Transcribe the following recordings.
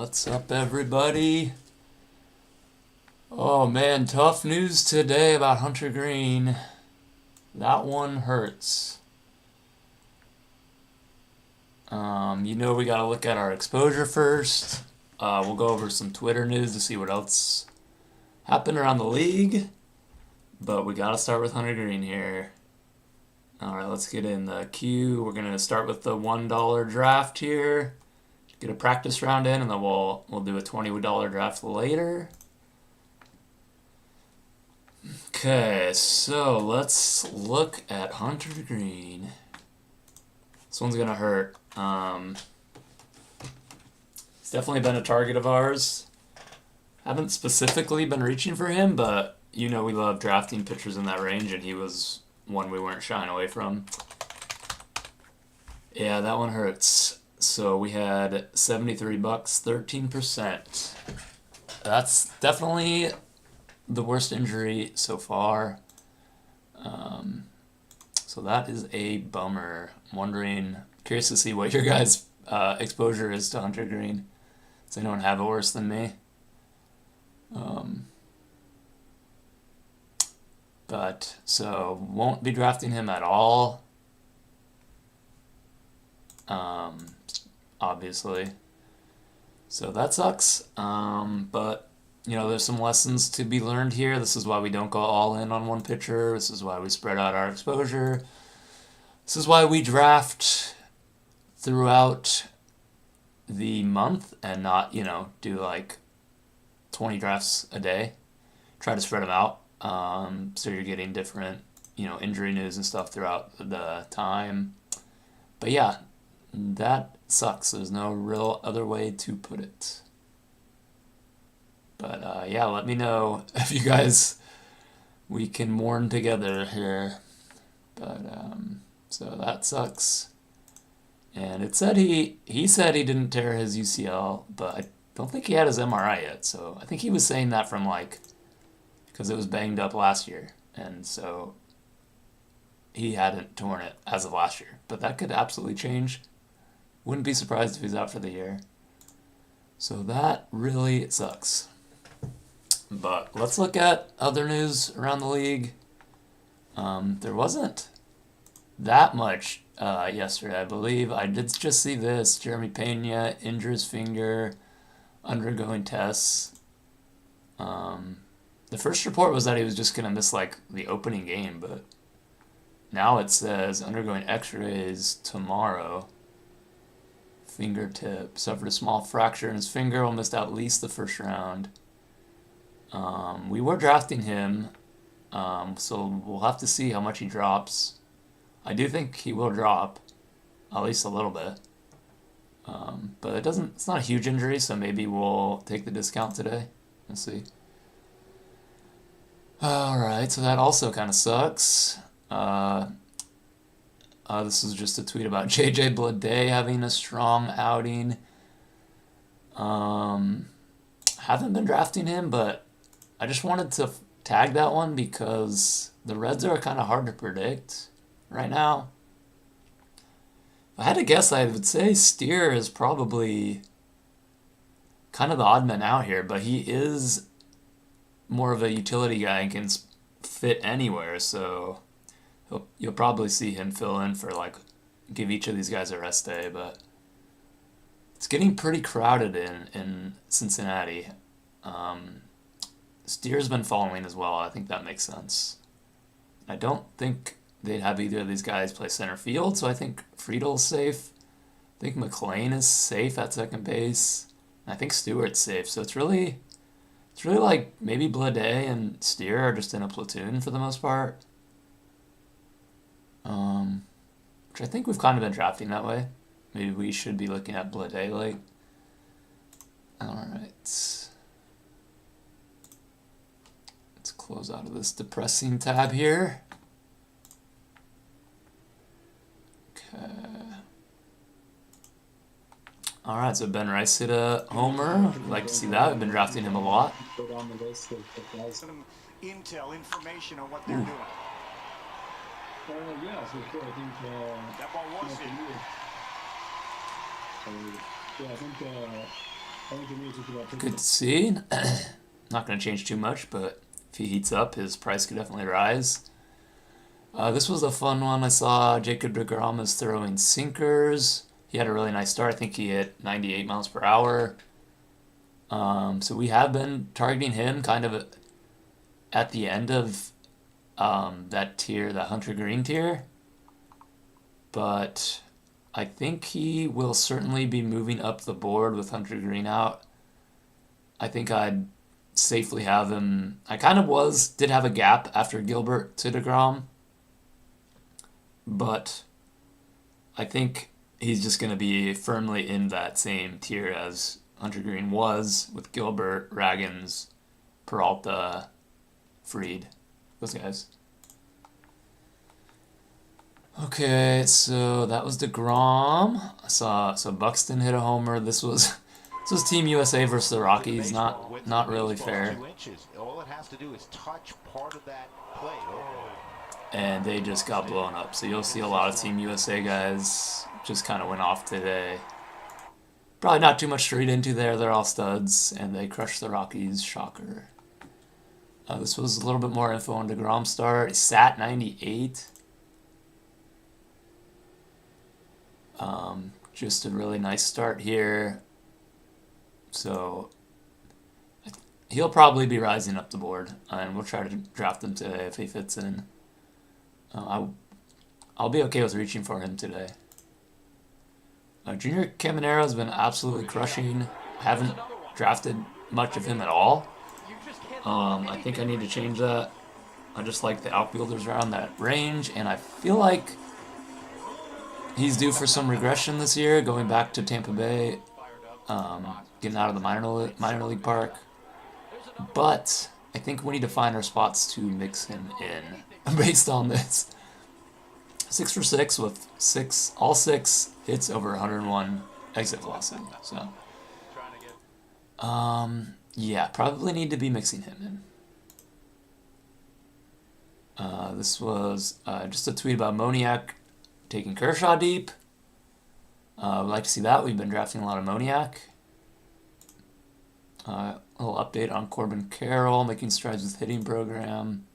What's up, everybody? Oh man, tough news today about Hunter Greene. That one hurts. We gotta look at our exposure first. We'll go over some Twitter news to see what else happened around the league. But we gotta start with Hunter Greene here. Alright, let's get in the queue. We're gonna start with the $1 draft here. Get a practice round in, and then we'll do a $20 draft later. Okay, so let's look at Hunter Greene. This one's gonna hurt. He's definitely been a target of ours. Haven't specifically been reaching for him, but we love drafting pitchers in that range, and he was one we weren't shying away from. Yeah, that one hurts. So we had $73, 13%. That's definitely the worst injury so far. So that is a bummer. I'm curious to see what your guys' exposure is to Hunter Greene. Does anyone have it worse than me? So won't be drafting him at all. Obviously. So that sucks. But there's some lessons to be learned here. This is why we don't go all in on one pitcher. This is why we spread out our exposure. This is why we draft throughout the month and not, do like 20 drafts a day. Try to spread them out. So you're getting different, injury news and stuff throughout the time. But yeah, that sucks. There's no real other way to put it. But yeah, let me know if you guys, we can mourn together here. But so that sucks. And it said he said he didn't tear his UCL, but I don't think he had his MRI yet. So I think he was saying that from because it was banged up last year, and so he hadn't torn it as of last year. But that could absolutely change. Wouldn't be surprised if he's out for the year. So that really sucks. But let's look at other news around the league. There wasn't that much yesterday, I believe. I did just see this. Jeremy Pena injures finger, undergoing tests. The first report was that he was just going to miss the opening game, but now it says undergoing x-rays tomorrow. Fingertip. Suffered a small fracture in his finger. Will miss at least the first round. We were drafting him, so we'll have to see how much he drops. I do think he will drop, at least a little bit. But it's not a huge injury, so maybe we'll take the discount today. Let's see. Alright, so that also kind of sucks. This is just a tweet about JJ Bleday having a strong outing. Haven't been drafting him, but I just wanted to tag that one because the Reds are kind of hard to predict right now. If I had to guess, I would say Steer is probably kind of the odd man out here, but he is more of a utility guy and can fit anywhere, so you'll probably see him fill in for give each of these guys a rest day. But it's getting pretty crowded in Cincinnati. Steer's been following as well. I think that makes sense. I don't think they'd have either of these guys play center field, so I think Friedel's safe. I think McLean is safe at second base. And I think Stewart's safe. So it's really maybe Bleday and Steer are just in a platoon for the most part. Which I think we've kind of been drafting that way. Maybe we should be looking at Bleday late. Alright. Let's close out of this depressing tab here. Okay. Alright, so Ben Rice hit a homer. I'd like to see that. We've been drafting him a lot. Some intel information on what they're doing. Yeah, for sure. I think that ball was hit. yeah, I think Good to see. Not going to change too much, but if he heats up, his price could definitely rise. This was a fun one. I saw Jacob deGrom is throwing sinkers. He had a really nice start. I think he hit 98 miles per hour. So we have been targeting him kind of at the end of that tier, the Hunter Greene tier. But I think he will certainly be moving up the board with Hunter Greene out. I think I'd safely have him. I kind of did have a gap after Gilbert to deGrom. But I think he's just going to be firmly in that same tier as Hunter Greene was with Gilbert, Raggins, Peralta, Fried, those guys. Okay, so that was deGrom. So Buxton hit a homer. This was Team USA versus the Rockies. Not really fair. All it has to do is touch part of that plate. And they just got blown up. So you'll see a lot of Team USA guys just kind of went off today. Probably not too much to read into there. They're all studs, and they crushed the Rockies. Shocker. This was a little bit more info on deGrom's start. He sat 98. Just a really nice start here. So he'll probably be rising up the board, and we'll try to draft him today if he fits in. I'll be okay with reaching for him today. Junior Caminero has been absolutely crushing. I haven't drafted much of him at all. I think I need to change that. I just like the outfielders around that range, and I feel like he's due for some regression this year, going back to Tampa Bay, getting out of the minor league park. But I think we need to find our spots to mix him in based on this. 6 for 6 with all six hits over 101 exit velocity. So, yeah, probably need to be mixing him in. This was just a tweet about Moniak taking Kershaw deep. We'd like to see that. We've been drafting a lot of Moniak. A little update on Corbin Carroll making strides with hitting program.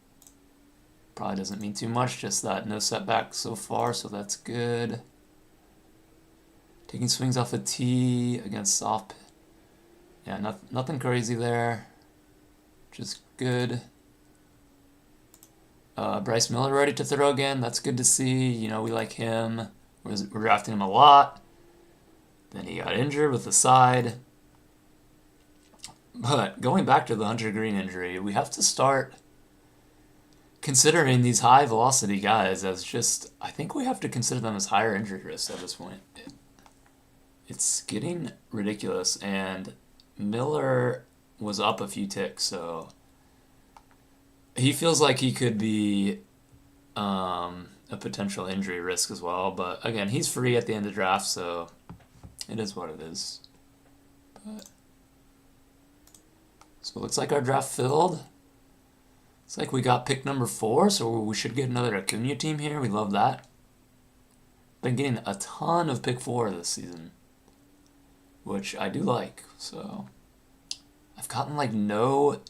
Probably doesn't mean too much, just that no setback so far, so that's good. Taking swings off the tee against soft. Yeah, nothing crazy there. Just good. Bryce Miller ready to throw again. That's good to see. You know, we like him. We're drafting him a lot. Then he got injured with the side. But going back to the Hunter Greene injury, we have to start considering these high velocity guys as just, I think we have to consider them as higher injury risks at this point. It's getting ridiculous, and Miller was up a few ticks, so he feels like he could be a potential injury risk as well. But again, he's free at the end of the draft, so it is what it is. So it looks like our draft filled. It's like we got pick number 4, so we should get another Acuna team here. We love that. Been getting a ton of pick 4 this season, which I do like. So I've gotten like no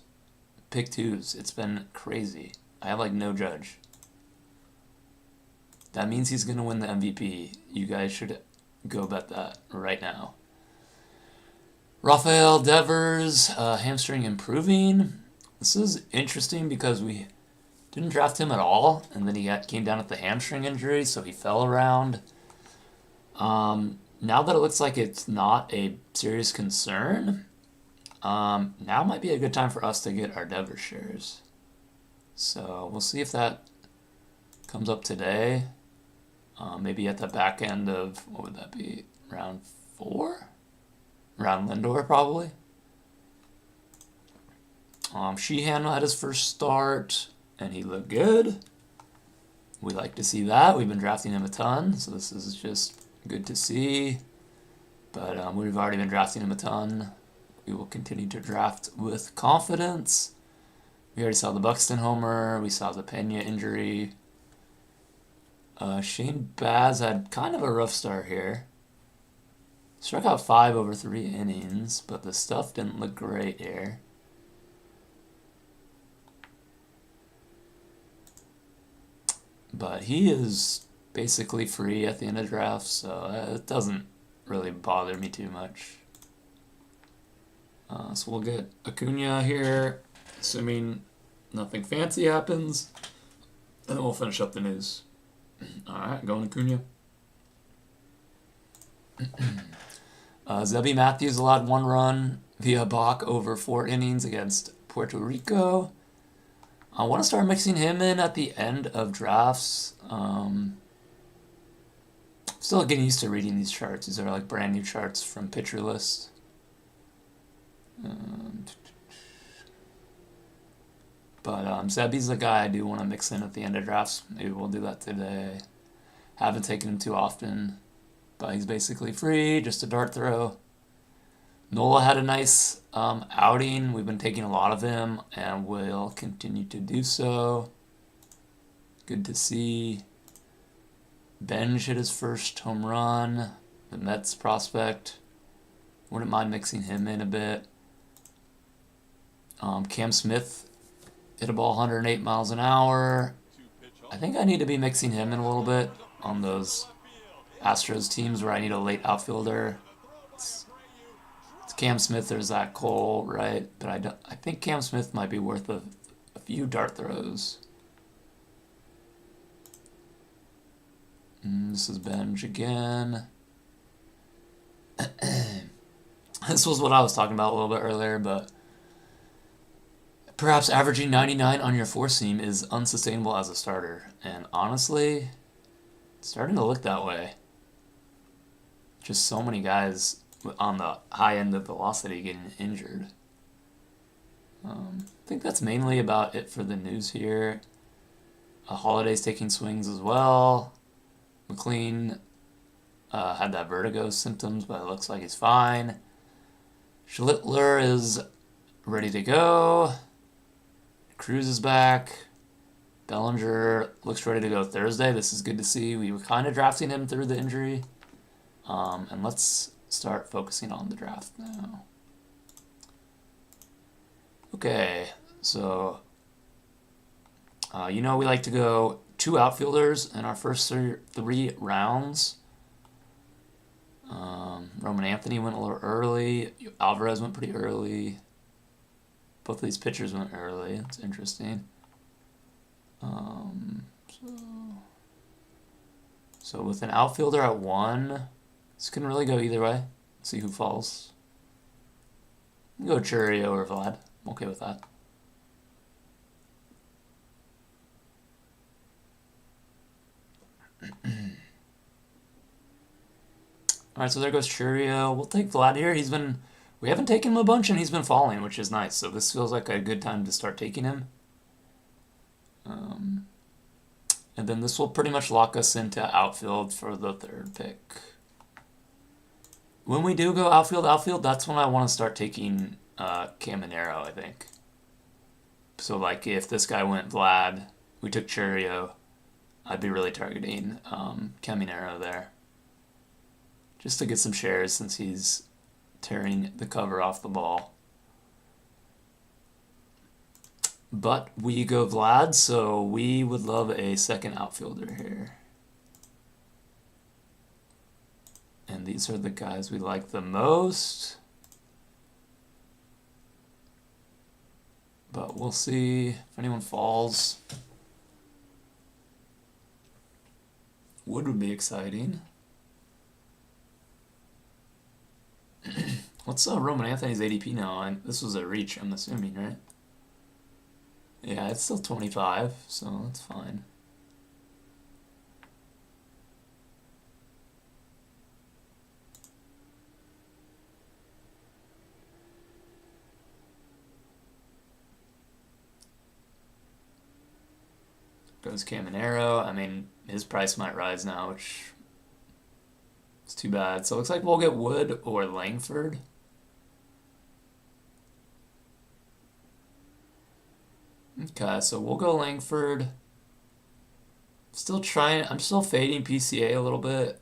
pick 2s. It's been crazy. I have like no Judge. That means he's going to win the MVP. You guys should go bet that right now. Rafael Devers, hamstring improving. This is interesting because we didn't draft him at all, and then he came down with the hamstring injury, so he fell around. Now that it looks like it's not a serious concern, now might be a good time for us to get our Devers shares. So we'll see if that comes up today. Maybe at the back end of, what would that be, round 4? Round Lindor, probably. Sheehan had his first start, and he looked good. We like to see that. We've been drafting him a ton, so this is just good to see. But we've already been drafting him a ton. We will continue to draft with confidence. We already saw the Buxton homer. We saw the Pena injury. Shane Baz had kind of a rough start here. Struck out 5 over 3 innings, but the stuff didn't look great here. But he is basically free at the end of drafts, so it doesn't really bother me too much. So we'll get Acuna here, assuming nothing fancy happens, and then we'll finish up the news. Alright, going Acuna. Zebby Matthews allowed 1 run via balk over 4 innings against Puerto Rico. I want to start mixing him in at the end of drafts. Still getting used to reading these charts. These are like brand new charts from Pitcher List. But Zebby's the guy I do want to mix in at the end of drafts. Maybe we'll do that today. Haven't taken him too often, but he's basically free, just a dart throw. Nola had a nice outing. We've been taking a lot of him, and will continue to do so. Good to see. Benj hit his first home run. The Mets prospect. Wouldn't mind mixing him in a bit. Cam Smith hit a ball 108 miles an hour. I think I need to be mixing him in a little bit on those Astros teams where I need a late outfielder. It's Cam Smith or Zach Cole, right? But I think Cam Smith might be worth a few dart throws. This is Benj again. This was what I was talking about a little bit earlier, but perhaps averaging 99 on your 4-seam is unsustainable as a starter. And honestly, it's starting to look that way. Just so many guys on the high end of velocity getting injured. I think that's mainly about it for the news here. Holiday's taking swings as well. McLean had that vertigo symptoms, but it looks like he's fine. Schlittler is ready to go. Cruz is back. Bellinger looks ready to go Thursday. This is good to see. We were kind of drafting him through the injury. And let's start focusing on the draft now. Okay, so we like to go 2 outfielders in our first 3 rounds. Roman Anthony went a little early. Alvarez went pretty early. Both of these pitchers went early. It's interesting. So with an outfielder at 1, this can really go either way. Let's see who falls. Go Churio or Vlad. I'm okay with that. Alright, so there goes Churio. We'll take Vlad here. We haven't taken him a bunch, and he's been falling, which is nice. So this feels like a good time to start taking him. And then this will pretty much lock us into outfield for the 3rd pick. When we do go outfield, that's when I want to start taking Caminero, I think. So like if this guy went Vlad, we took Churio, I'd be really targeting Caminero there. Just to get some shares since he's tearing the cover off the ball. But we go Vlad, so we would love a second outfielder here. And these are the guys we like the most. But we'll see if anyone falls. Wood would be exciting. What's Roman Anthony's ADP now? This was a reach, I'm assuming, right? Yeah, it's still 25, so that's fine. Goes Caminero. I mean, his price might rise now, which is too bad. So it looks like we'll get Wood or Langford. Okay, so we'll go Langford. I'm still fading PCA a little bit.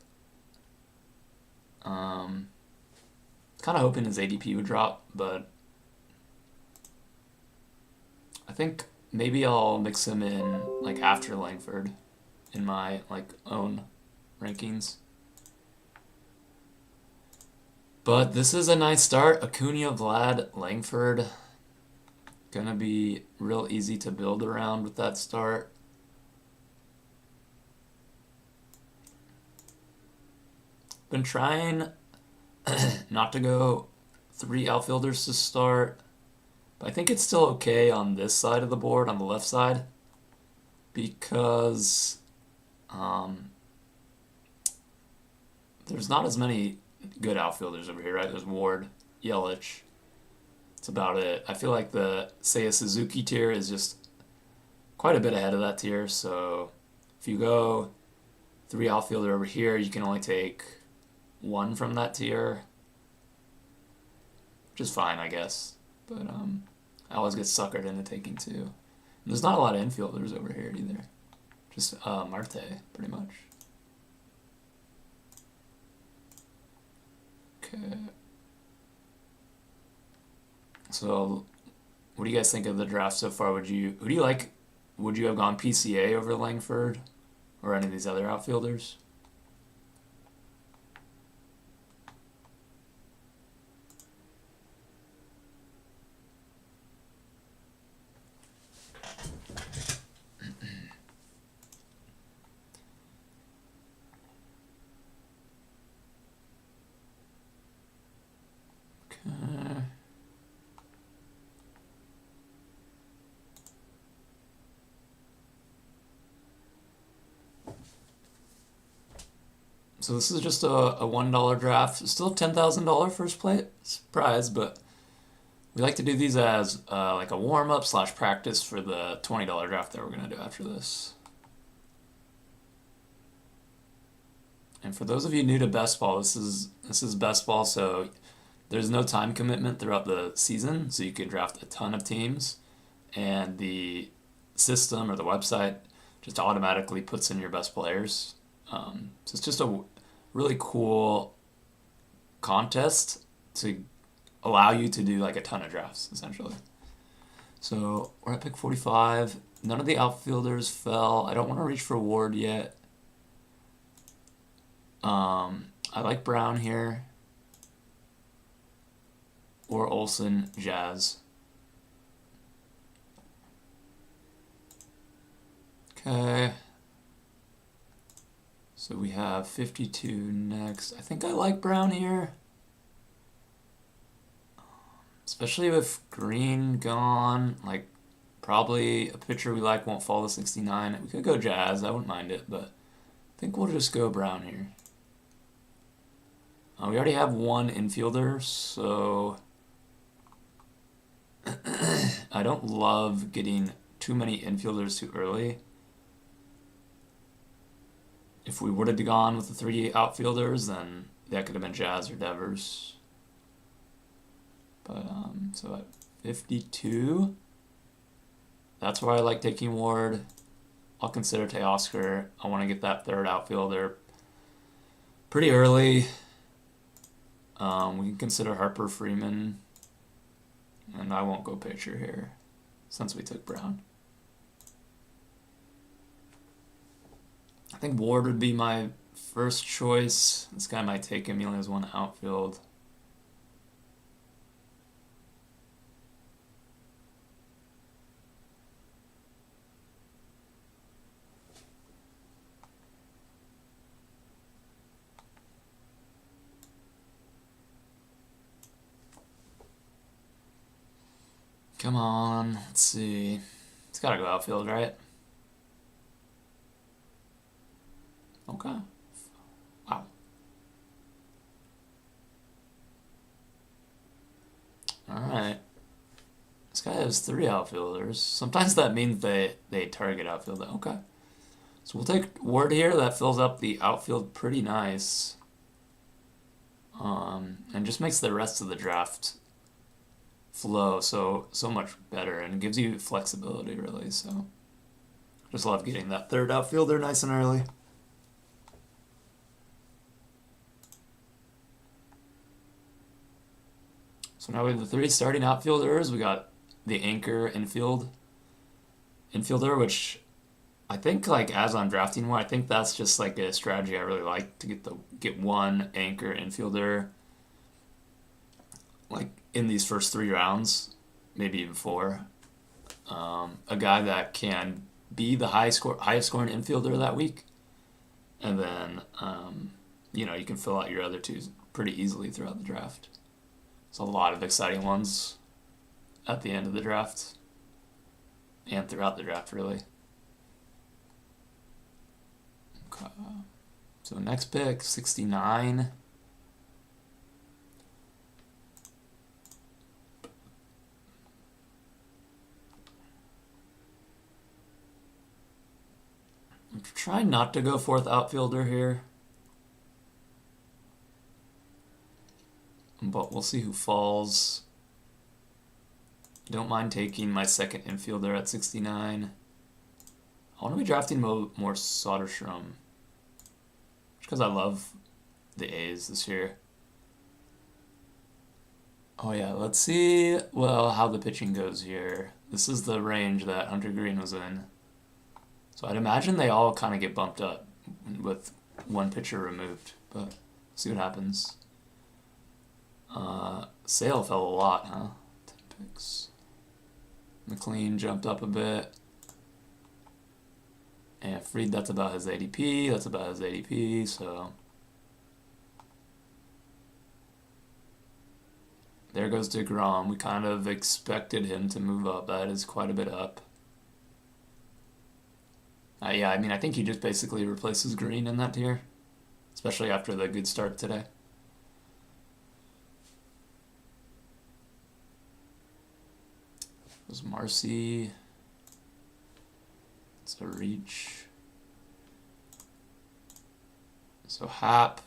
Kind of hoping his ADP would drop, but I think maybe I'll mix him in like after Langford in my like own rankings. But this is a nice start. Acuna, Vlad, Langford. Gonna be real easy to build around with that start. Been trying not to go 3 outfielders to start, but I think it's still okay on this side of the board, on the left side, because there's not as many good outfielders over here, right? There's Ward, Yelich. That's about it. I feel like the Seiya Suzuki tier is just quite a bit ahead of that tier, so if you go 3 outfielder over here, you can only take 1 from that tier, which is fine, I guess. But I always get suckered into taking 2. And there's not a lot of infielders over here either. Just Marte, pretty much. Okay. So, what do you guys think of the draft so far? Who do you like? Would you have gone PCA over Langford or any of these other outfielders? Okay. So this is just a $1 draft. Still $10,000 first place prize, but we like to do these as like a warm-up / practice for the $20 draft that we're going to do after this. And for those of you new to Best Ball, this is Best Ball, so there's no time commitment throughout the season, so you can draft a ton of teams, and the system or the website just automatically puts in your best players. So it's just a really cool contest to allow you to do like a ton of drafts, essentially. So we're at pick 45. None of the outfielders fell. I don't want to reach for Ward yet. I like Brown here. Or Olsen, Jazz. Okay. So we have 52 next. I think I like Brown here. Especially with Greene gone. Like, probably a pitcher we like won't fall to 69. We could go Jazz. I wouldn't mind it, but I think we'll just go Brown here. We already have 1 infielder, so I don't love getting too many infielders too early. If we would have gone with the 3 outfielders, then that could have been Jazz or Devers. But so at 52, that's where I like taking Ward. I'll consider Teoscar. I want to get that 3rd outfielder pretty early. We can consider Harper, Freeman, and I won't go pitcher here since we took Brown. I think Ward would be my first choice. This guy might take him. He only has 1 outfield. Come on, let's see. It's gotta go outfield, right? Okay. Wow. Alright. This guy has 3 outfielders. Sometimes that means they target outfield. Okay. So we'll take Ward here. That fills up the outfield pretty nice. And just makes the rest of the draft flow so much better and gives you flexibility, really. So just love getting that 3rd outfielder nice and early. So now we have the 3 starting outfielders. We got the anchor infielder, which I think, like, as I'm drafting one, I think that's just like a strategy I really like, to get one anchor infielder like in these first 3 rounds, maybe even 4. A guy that can be the highest scoring infielder that week, and then you can fill out your other 2 pretty easily throughout the draft. There's a lot of exciting ones at the end of the draft and throughout the draft, really. Okay. So next pick, 69. I'm trying not to go 4th outfielder here, but we'll see who falls. Don't mind taking my 2nd infielder at 69. I want to be drafting more Soderstrom, just because I love the A's this year. Oh yeah, let's see how the pitching goes here. This is the range that Hunter Greene was in. So I'd imagine they all kind of get bumped up with 1 pitcher removed, but see what happens. Sale fell a lot, huh? 10 picks. McLean jumped up a bit. And Fried, that's about his ADP. So there goes DeGrom. We kind of expected him to move up. That is quite a bit up. Yeah, I mean, I think he just basically replaces Greene in that tier, especially after the good start today. There's Marcy. It's a reach. So Hap.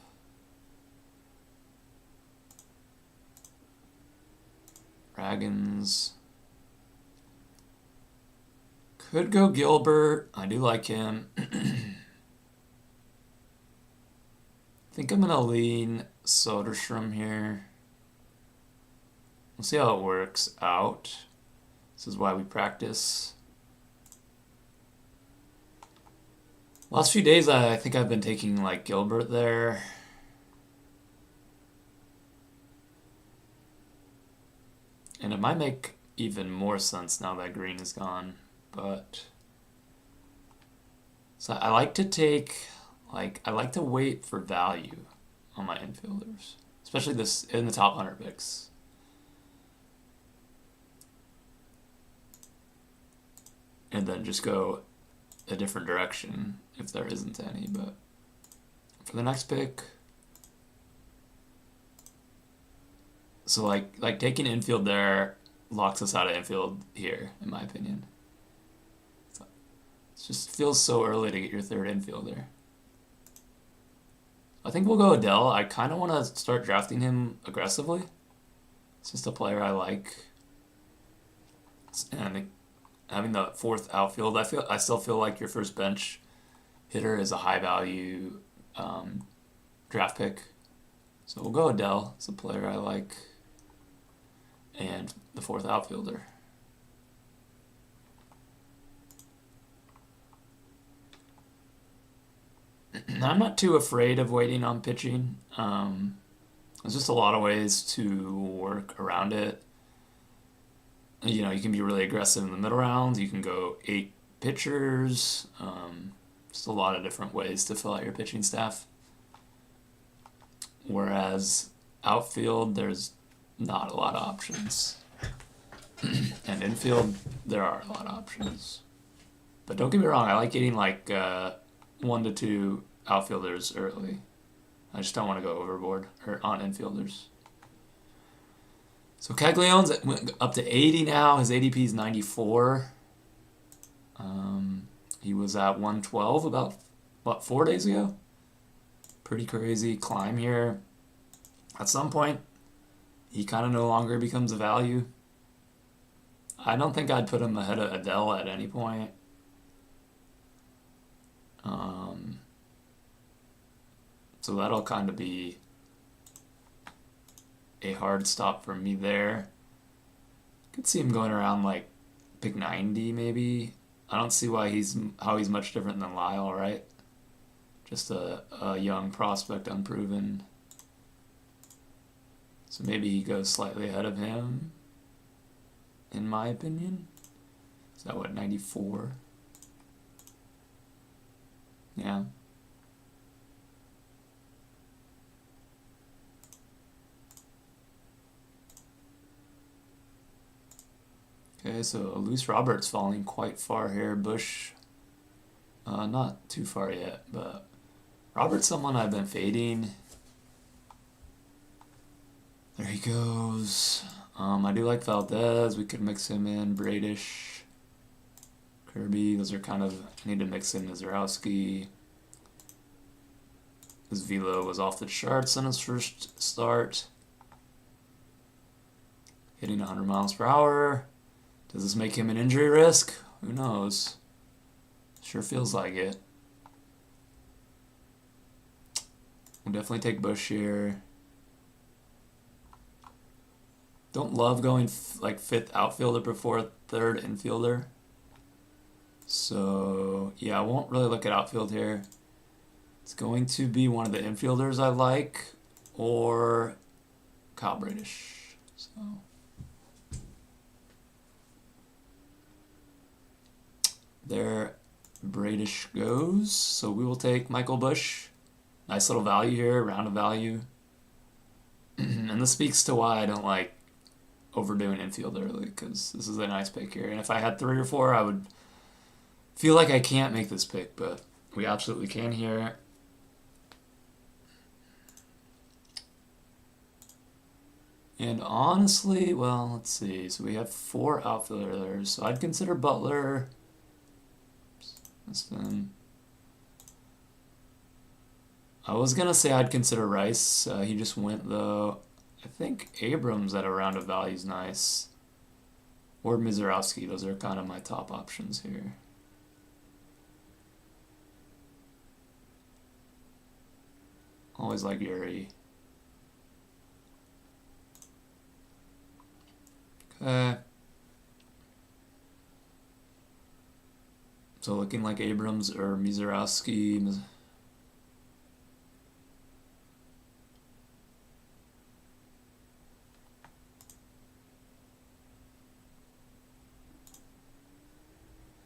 Dragons. Could go Gilbert. I do like him. I think I'm going to lean Soderstrom here. We'll see how it works out. This is why we practice. Last few days, I think I've been taking like Gilbert there. And it might make even more sense now that Greene is gone. But so I like to wait for value on my infielders, especially this in the top 100 picks. And then just go a different direction if there isn't any. But for the next pick, so like taking infield there locks us out of infield here, in my opinion. It just feels so early to get your 3rd infielder. I think we'll go Adele. I kind of want to start drafting him aggressively. It's just a player I like. And having the 4th outfield, I still feel like your first bench hitter is a high value draft pick. So we'll go Adele. It's a player I like. And the 4th outfielder. I'm not too afraid of waiting on pitching. There's just a lot of ways to work around it. You can be really aggressive in the middle rounds. You can go 8 pitchers. Just a lot of different ways to fill out your pitching staff. Whereas outfield, there's not a lot of options. And infield, there are a lot of options. But don't get me wrong, I like getting like 1 to 2 outfielders early. I just don't want to go overboard on infielders. So Cagliano's up to 80 now. His ADP is 94. He was at 112 about, 4 days ago? Pretty crazy climb here. At some point, he kind of no longer becomes a value. I don't think I'd put him ahead of Adele at any point. So that'll kind of be a hard stop for me there. Could see him going around like pick 90 maybe. I don't see how he's much different than Lyle, right? Just a young prospect, unproven. So maybe he goes slightly ahead of him, in my opinion. Is that what, 94? Yeah. Okay, so Luis Roberts falling quite far here. Bush, not too far yet, but Roberts someone I've been fading. There he goes. I do like Valdez. We could mix him in. Bradish, Kirby. Those are kind of, I need to mix in Nazarowski. His velo was off the charts on his first start. Hitting 100 miles per hour. Does this make him an injury risk? Who knows? Sure feels like it. We'll definitely take Bush here. Don't love going like fifth outfielder before third infielder. So yeah, I won't really look at outfield here. It's going to be one of the infielders I like, or Kyle Bradish. So there Bradish goes. So we will take Michael Bush. Nice little value here, round of value. And this speaks to why I don't like overdoing infield early, because this is a nice pick here. And if I had 3 or 4, I would feel like I can't make this pick, but we absolutely can here. And honestly, well, let's see. So we have 4 outfielders. So I'd consider Butler. I was going to say I'd consider Rice. He just went, though. I think Abrams at a round of value is nice. Or Mizorowski. Those are kind of my top options here. Always like Yuri. Okay. So looking like Abrams or Mizorowski.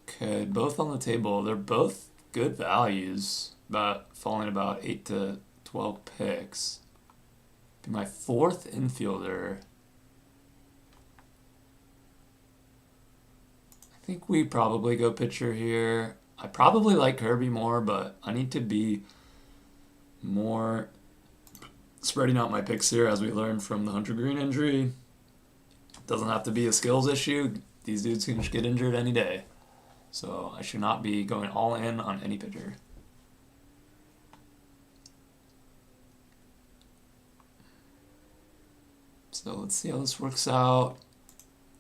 Okay, both on the table. They're both good values, falling about 8 to 12 picks. Be my 4th infielder. I think we probably go pitcher here. I probably like Kirby more, but I need to be more spreading out my picks here, as we learned from the Hunter Greene injury. Doesn't have to be a skills issue. These dudes can just get injured any day. So I should not be going all in on any pitcher. So let's see how this works out.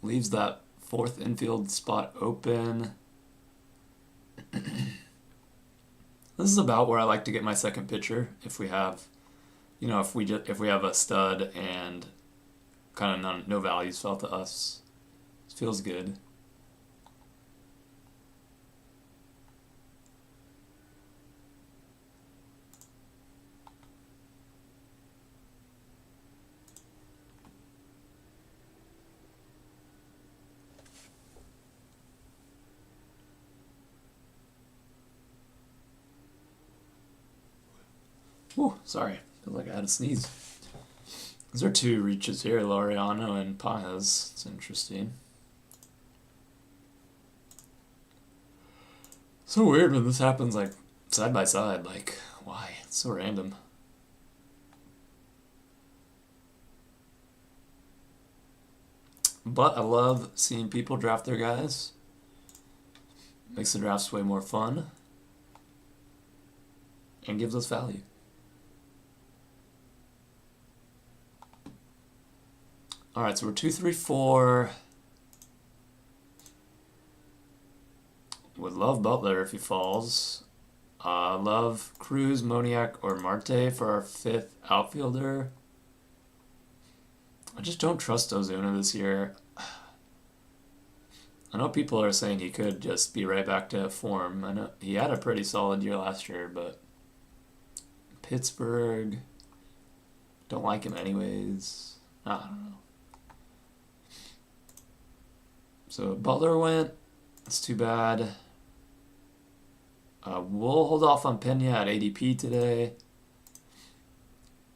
Leaves that 4th infield spot open. This is about where I like to get my second pitcher. If we have, if we have a stud and kind of no values fell to us, it feels good. Ooh, sorry. Feel like I had a sneeze. These are 2 reaches here, Laureano and Paez. It's interesting. So weird when this happens, like, side by side. Like, why? It's so random. But I love seeing people draft their guys. Makes the drafts way more fun. And gives us value. Alright, so we're 2, 3, 4. Would love Butler if he falls. Love Cruz, Moniak, or Marte for our 5th outfielder. I just don't trust Ozuna this year. I know people are saying he could just be right back to form. I know he had a pretty solid year last year, but Pittsburgh, don't like him anyways. I don't know. So Butler went. That's too bad. We'll hold off on Pena at ADP today.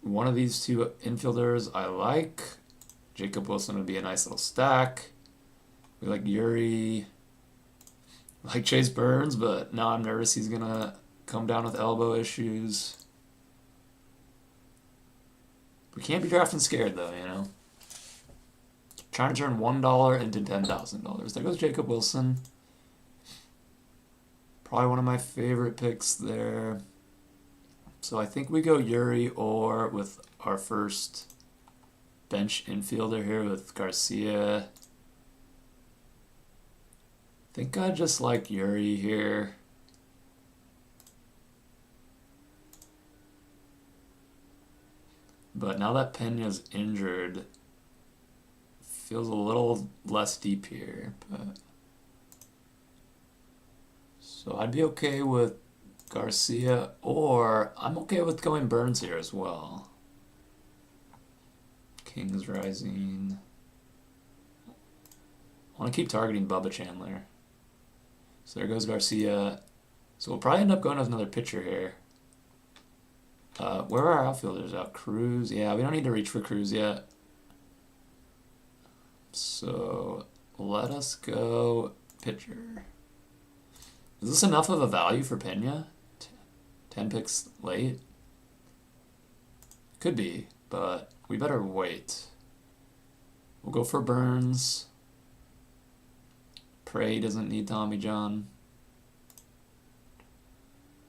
One of these two infielders I like. Jacob Wilson would be a nice little stack. We like Yuri. We like Chase Burns, but now I'm nervous he's going to come down with elbow issues. We can't be drafting scared, though, you know. Trying to turn $1 into $10,000. There goes Jacob Wilson. Probably one of my favorite picks there. So I think we go Yuri or with our first bench infielder here with Garcia. I think I just like Yuri here. But now that Pena's injured, feels a little less deep here. But so I'd be okay with Garcia, or I'm okay with going Burns here as well. Kings Rising. I want to keep targeting Bubba Chandler. So there goes Garcia. So we'll probably end up going with another pitcher here. Where are our outfielders out? Cruz. Yeah, we don't need to reach for Cruz yet. So let us go pitcher. Is this enough of a value for Pena? 10 picks late? Could be, but we better wait. We'll go for Burns. Pray doesn't need Tommy John.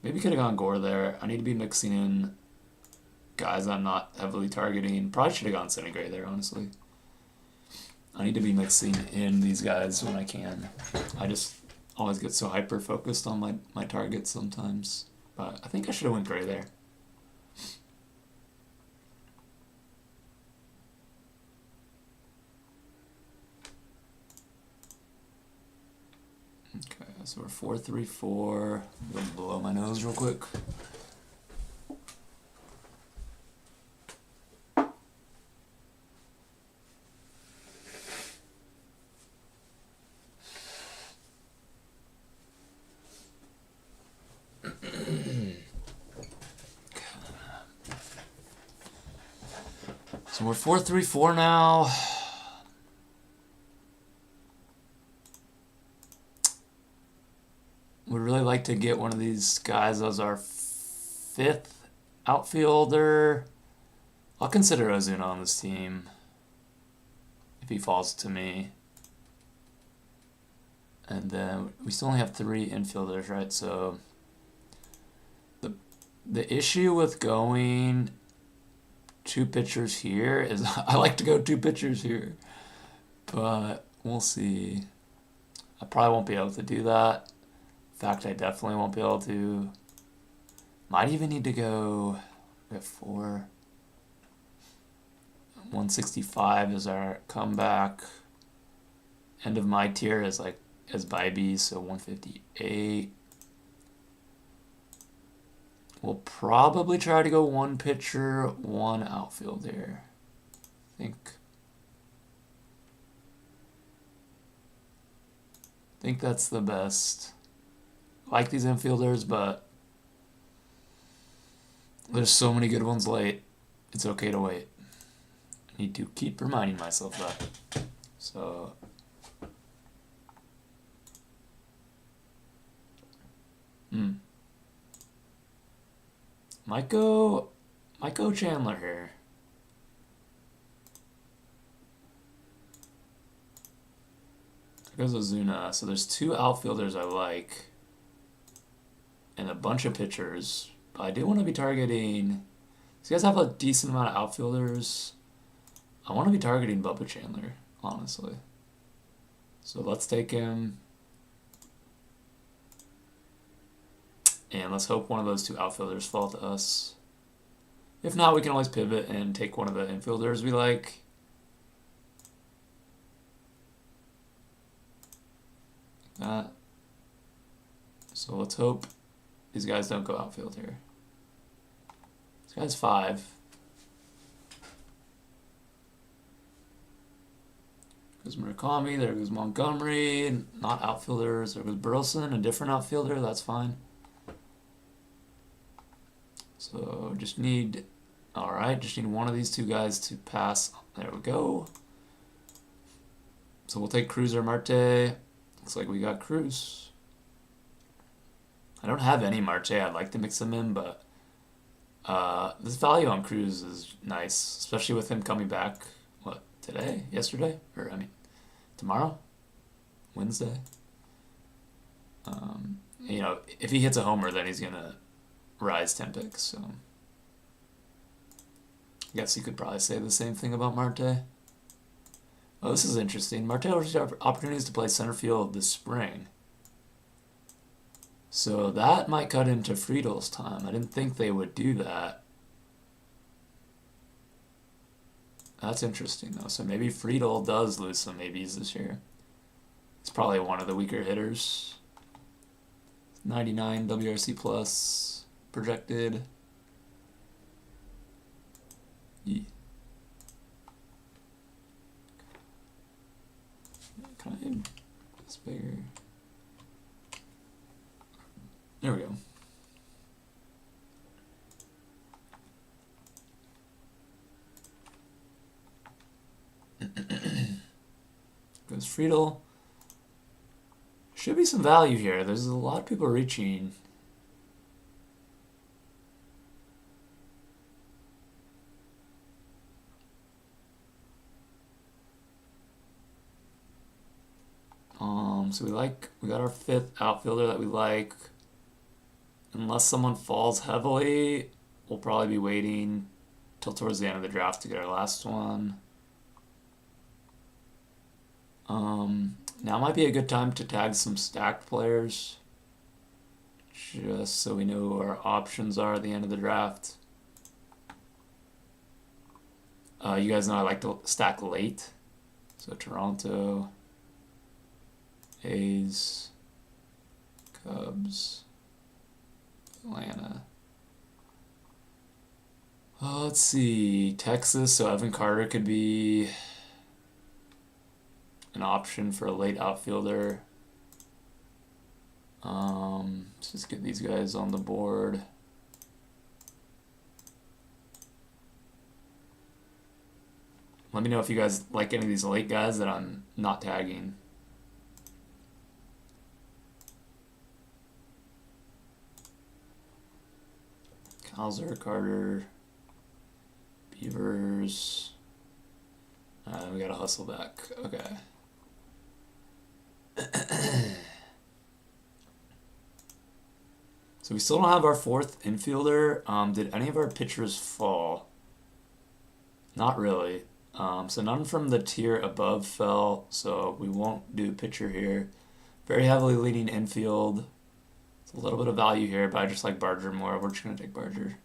Maybe could have gone Gore there. I need to be mixing in guys I'm not heavily targeting. Probably should have gone Senegray there, honestly. I need to be mixing in these guys when I can. I just always get so hyper-focused on my targets sometimes. But I think I should have went Gray there. Okay, so we're 4-3-4. I'm gonna blow my nose real quick. So we're 4-3-4 now. Would really like to get one of these guys as our fifth outfielder. I'll consider Ozuna on this team if he falls to me. And then we still only have 3 infielders, right? So the issue with going 2 pitchers here is I like to go 2 pitchers here, but we'll see. I probably won't be able to do that. In fact, I definitely won't be able to. Might even need to go. We have 4. 165 is our comeback. End of my tier is like as Bybee, so 158. We'll probably try to go 1 pitcher, 1 outfield here. I think that's the best. I like these infielders, but there's so many good ones late. It's okay to wait. I need to keep reminding myself that. So might go Chandler here. There goes Ozuna. So there's 2 outfielders I like and a bunch of pitchers. But I do want to be targeting. These guys have a decent amount of outfielders. I want to be targeting Bubba Chandler, honestly. So let's take him. And let's hope one of those 2 outfielders fall to us. If not, we can always pivot and take one of the infielders we like. that. So let's hope these guys don't go outfield here. This guy's 5. Goes Murakami, there goes Montgomery, not outfielders. There goes Burleson, a different outfielder, that's fine. So just need, alright, just need one of these two guys to pass. There we go. So we'll take Cruz or Marte. Looks like we got Cruz. I don't have any Marte, I'd like to mix them in, but this value on Cruz is nice, especially with him coming back, what, today? Yesterday? Or, I mean, tomorrow? Wednesday? You know, if he hits a homer, then he's going to rise 10 picks, so I guess you could probably say the same thing about Marte. Oh, this is interesting. Marte will receive opportunities to play center field this spring. So that might cut into Friedel's time. I didn't think they would do that. That's interesting, though. So maybe Friedel does lose some maybes this year. It's probably one of the weaker hitters. 99 WRC plus projected. Yeah. Can I make this bigger? There we go. Goes Friedel. Should be some value here. There's a lot of people reaching. So we got our 5th outfielder that we like. Unless someone falls heavily, we'll probably be waiting till towards the end of the draft to get our last one. Now might be a good time to tag some stacked players, just so we know what our options are at the end of the draft. You guys know I like to stack late, so Toronto, A's, Cubs, Atlanta. Let's see, Texas, so Evan Carter could be an option for a late outfielder. Let's just get these guys on the board. Let me know if you guys like any of these late guys that I'm not tagging. Hauser, Carter, Beavers. We gotta hustle back. Okay. So we still don't have our 4th infielder. Did any of our pitchers fall? Not really. So none from the tier above fell, so we won't do pitcher here. Very heavily leaning infield. It's a little bit of value here, but I just like Barger more. We're just going to take Barger.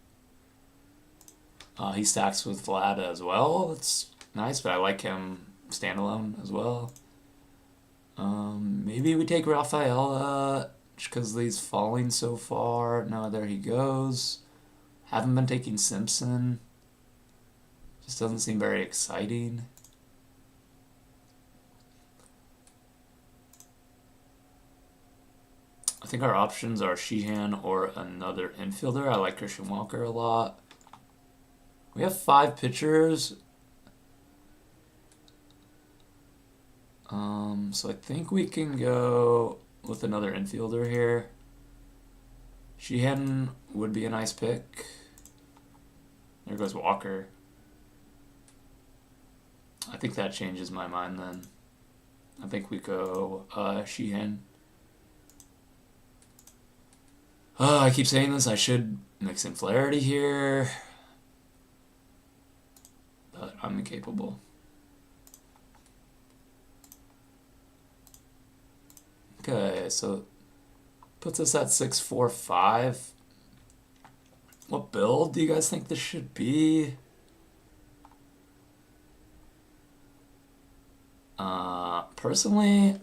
He stacks with Vlad as well. That's nice, but I like him standalone as well. Maybe we take Rafaela just because he's falling so far. No, there he goes. Haven't been taking Simpson. Just doesn't seem very exciting. I think our options are Sheehan or another infielder. I like Christian Walker a lot. We have 5 pitchers. So I think we can go with another infielder here. Sheehan would be a nice pick. There goes Walker. I think that changes my mind then. I think we go Sheehan. I keep saying this, I should mix in Flaherty here, but I'm incapable. Okay, so puts us at 645. What build do you guys think this should be? Personally,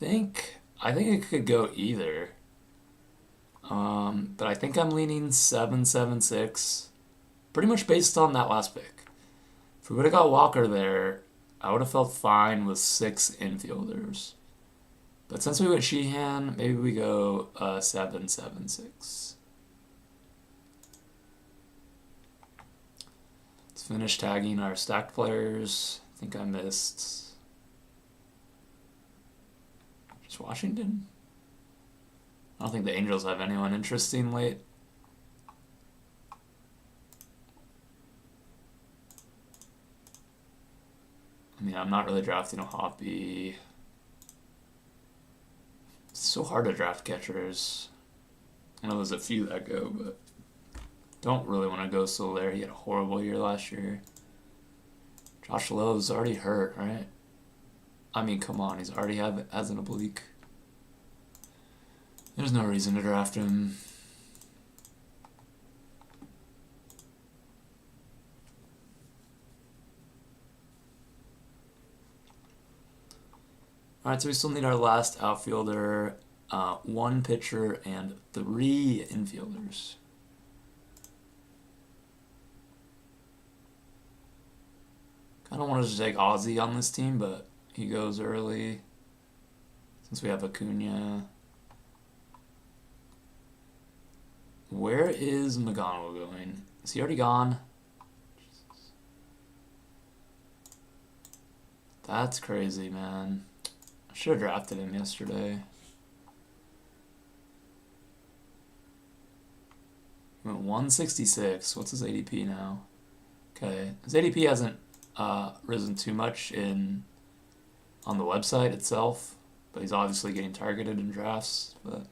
think it could go either. But I think I'm leaning 7-7-6, pretty much based on that last pick. If we would have got Walker there, I would have felt fine with 6 infielders. But since we went Sheehan, maybe we go 7-7-6. Let's finish tagging our stacked players. I think I missed just Washington. I don't think the Angels have anyone interesting late. I mean, I'm not really drafting a Hoppy. It's so hard to draft catchers. I know there's a few that go, but don't really want to go Soler. He had a horrible year last year. Josh Lowe's already hurt, right? I mean, come on, he's already has an oblique. There's no reason to draft him. Alright, so we still need our last outfielder, 1 pitcher, and 3 infielders. Kind of wanted to take Ozzy on this team, but he goes early since we have Acuna. Where is McGonagall going? Is he already gone? Jesus. That's crazy, man. I should have drafted him yesterday. He went 166. What's his ADP now? Okay, his ADP hasn't risen too much on the website itself, but he's obviously getting targeted in drafts. But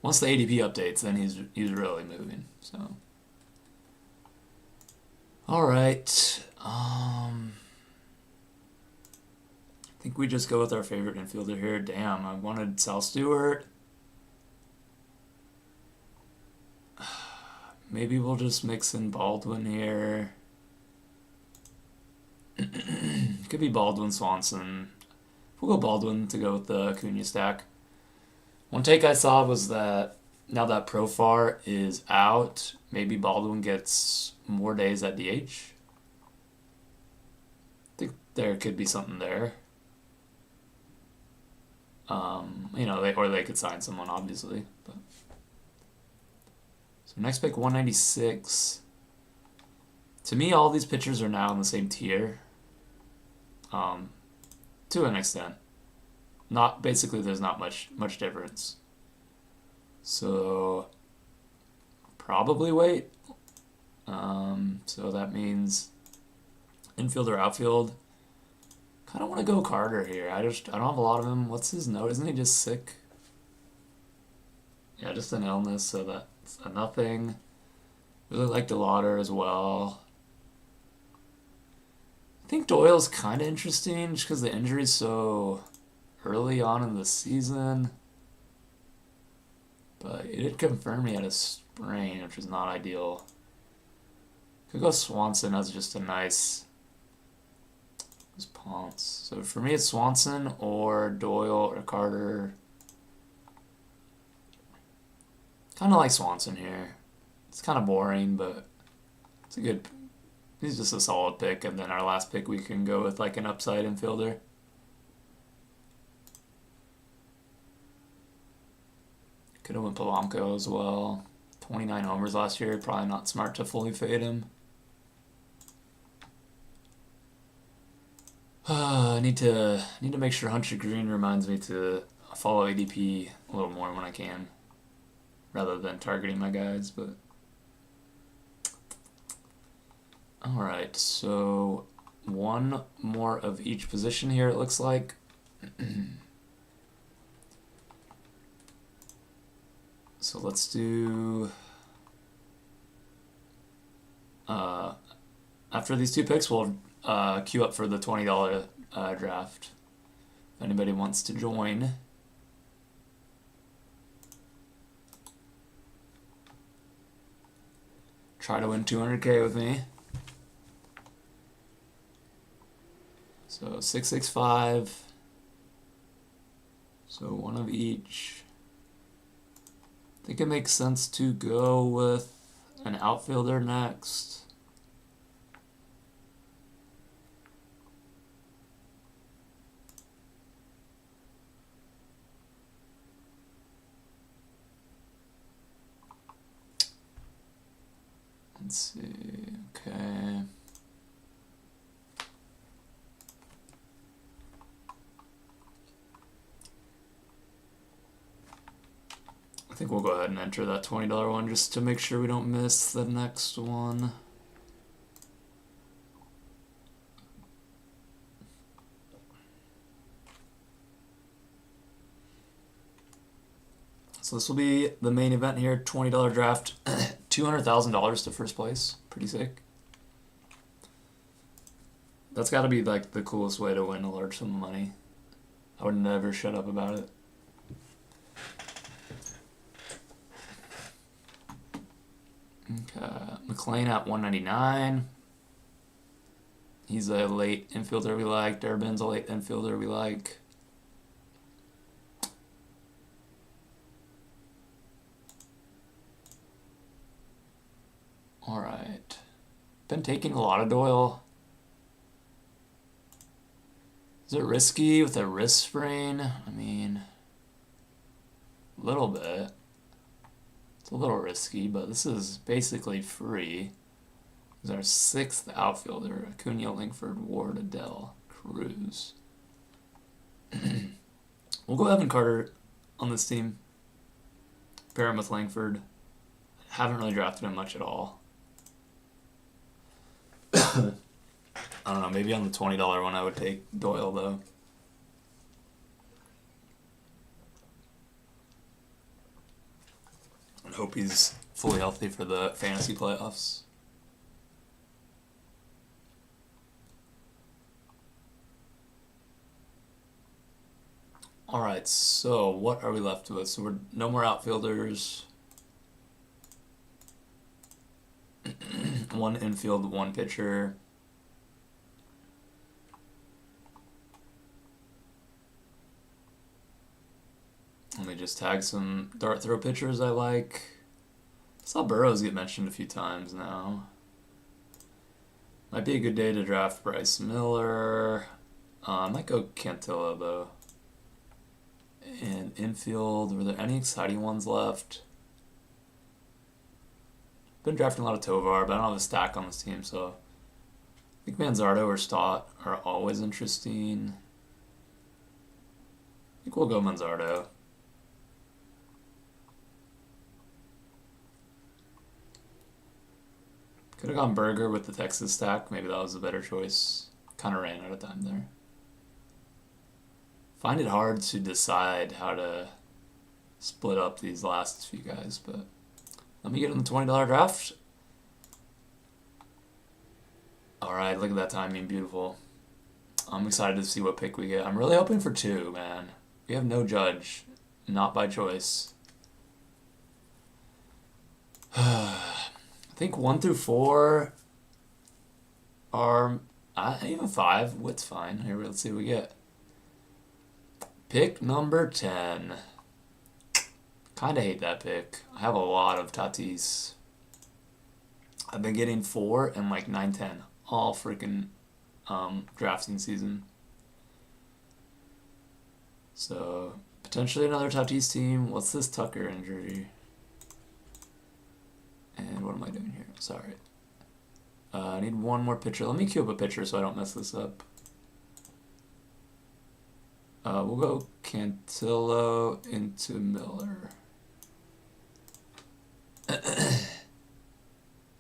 once the ADP updates, then he's really moving. So, all right. I think we just go with our favorite infielder here. Damn, I wanted Sal Stewart. Maybe we'll just mix in Baldwin here. Could be Baldwin, Swanson. We'll go Baldwin to go with the Acuna stack. One take I saw was that now that Profar is out, maybe Baldwin gets more days at DH. I think there could be something there. You know, they could sign someone, obviously. But so next pick, 196. To me, all these pitchers are now in the same tier. To an extent. Not basically, there's not much difference. So probably wait. So that means infield or outfield. Kind of want to go Carter here. I don't have a lot of him. What's his note? Isn't he just sick? Yeah, just an illness. So that's a nothing. Really like DeLauder as well. I think Doyle's kind of interesting just because the injury's so early on in the season. But it did confirm he had a sprain, which is not ideal. Could go Swanson as just a nice response. So for me, it's Swanson or Doyle or Carter. Kind of like Swanson here. It's kind of boring, but it's a good. He's just a solid pick, and then our last pick we can go with like an upside infielder. Could have went Polanco as well. 29 homers last year. Probably not smart to fully fade him. I need to make sure Hunter Greene reminds me to follow ADP a little more when I can, rather than targeting my guys. But all right, so one more of each position here. It looks like. So let's do. After these 2 picks, we'll queue up for the $20 draft. If anybody wants to join. Try to win 200K with me. So 665. So one of each. I think it makes sense to go with an outfielder next. Let's see, okay. I think we'll go ahead and enter that $20 one just to make sure we don't miss the next one. So this will be the main event here, $20 draft, $200,000 to first place. Pretty sick. That's got to be like the coolest way to win a large sum of money. I would never shut up about it. Okay, McLean at 199. He's a late infielder we like. Durbin's a late infielder we like. Alright. Been taking a lot of Doyle. Is it risky with a wrist sprain? I mean, a little bit. It's a little risky, but this is basically free. He's our 6th outfielder. Acuna, Langford, Ward, Adele, Cruz. We'll go Evan Carter on this team. Pair him with Langford. Haven't really drafted him much at all. I don't know, maybe on the $20 one I would take Doyle though. And hope he's fully healthy for the fantasy playoffs. Alright, so what are we left with? So we're no more outfielders. One infield, one pitcher. Let me just tag some dart throw pitchers I like. I saw Burrows get mentioned a few times now. Might be a good day to draft Bryce Miller. I might go Cantillo though. And infield, were there any exciting ones left? Been drafting a lot of Tovar, but I don't have a stack on this team, so I think Manzardo or Stott are always interesting. I think we'll go Manzardo. Could have gone Berger with the Texas stack. Maybe that was a better choice. Kind of ran out of time there. Find it hard to decide how to split up these last few guys, but let me get in the $20 draft. Alright, look at that timing. Beautiful. I'm excited to see what pick we get. I'm really hoping for 2, man. We have no Judge. Not by choice. I think 1 through 4 are... even 5. What's fine. Here, let's see what we get. Pick number 10. Kinda hate that pick. I have a lot of Tatis. I've been getting 4 and like 9, 10 all freaking drafting season. So potentially another Tatis team. What's this Tucker injury? And what am I doing here? Sorry. I need one more pitcher. Let me queue up a pitcher so I don't mess this up. We'll go Cantillo into Miller.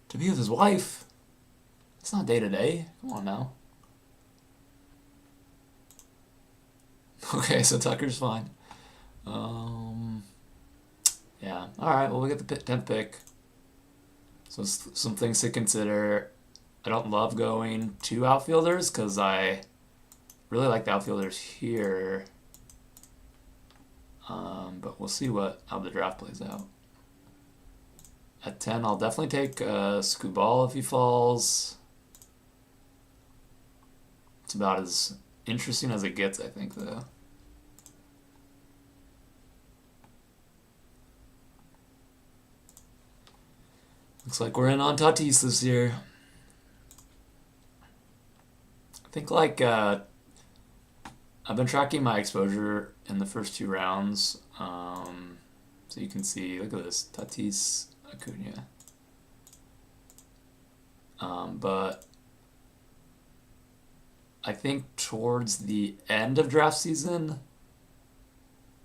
To be with his wife. It's not day to day. Come on now. Okay, so Tucker's fine. Yeah. All right. Well, we get the 10th pick. So some things to consider. I don't love going 2 outfielders because I really like the outfielders here. But we'll see how the draft plays out. At 10, I'll definitely take Skubal if he falls. It's about as interesting as it gets, I think, though. Looks like we're in on Tatis this year. I think like I've been tracking my exposure in the first 2 rounds. So you can see, look at this, Tatis, Acuna. But I think towards the end of draft season,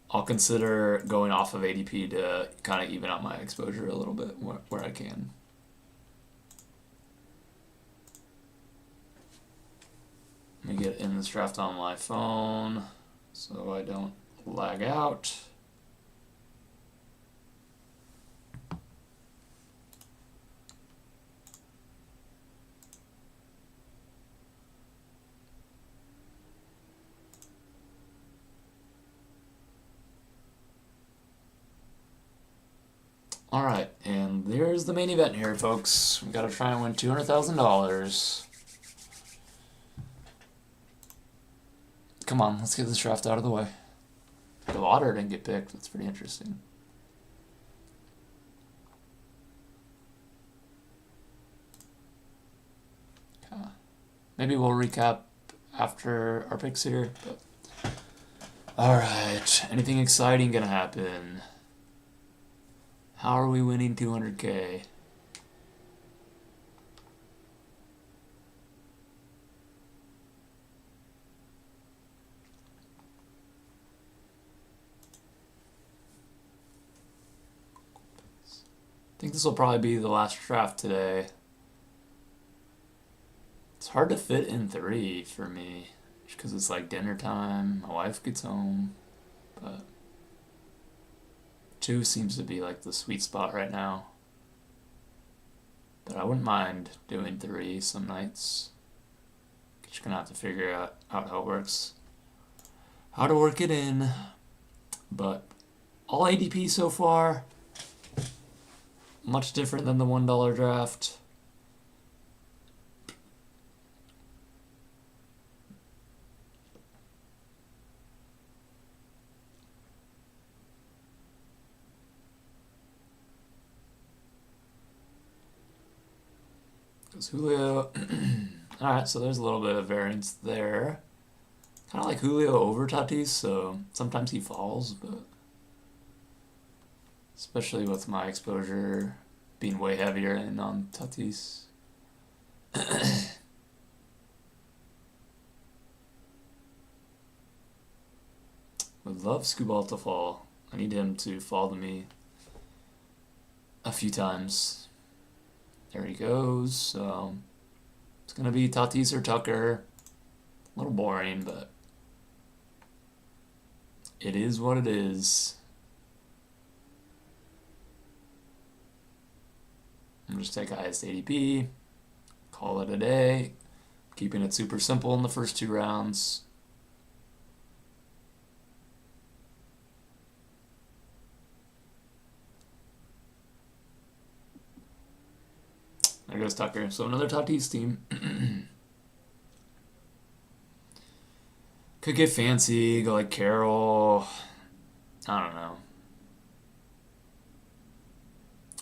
I'll consider going off of ADP to kind of even out my exposure a little bit where I can. Let me get in this draft on my phone so I don't lag out. Alright, and there's the main event here, folks. We gotta try and win $200,000. Come on, let's get this draft out of the way. The water didn't get picked. That's pretty interesting. Okay. Maybe we'll recap after our picks here. But alright, anything exciting gonna happen? How are we winning 200K? I think this will probably be the last draft today. It's hard to fit in 3 for me, just because it's like dinner time, my wife gets home, but 2 seems to be like the sweet spot right now. But I wouldn't mind doing 3 some nights. Just gonna have to figure out how it works. How to work it in. But all ADP so far, much different than the $1 draft. Goes Julio. Alright, so there's a little bit of variance there. Kind of like Julio over Tatis, so sometimes he falls, but especially with my exposure being way heavier and on Tatis. Would love Skubal to fall. I need him to fall to me a few times. There he goes. So it's gonna be Tatis or Tucker. A little boring, but it is what it is. I'm just take highest ADP, call it a day, keeping it super simple in the first 2 rounds. There goes Tucker. So another Tatis team. Could get fancy, go like Carroll. I don't know.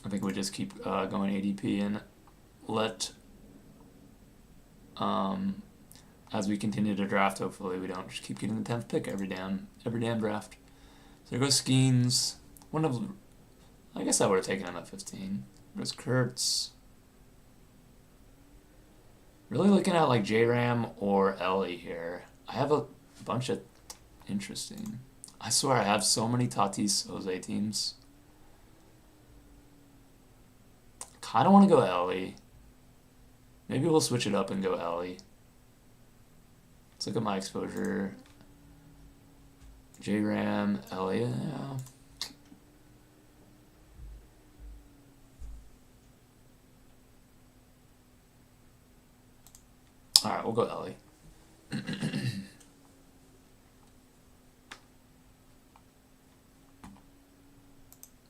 I think we just keep going ADP and let, as we continue to draft, hopefully we don't just keep getting the 10th pick every damn draft. So there goes Skeens. I guess I would have taken him at 15. There goes Kurtz. Really looking at like J-Ram or Ellie here. I have a bunch of interesting. I swear I have so many Tatis Jose teams. Kind of want to go Ellie. Maybe we'll switch it up and go Ellie. Let's look at my exposure. J-Ram, Ellie, yeah. Alright, we'll go Ellie.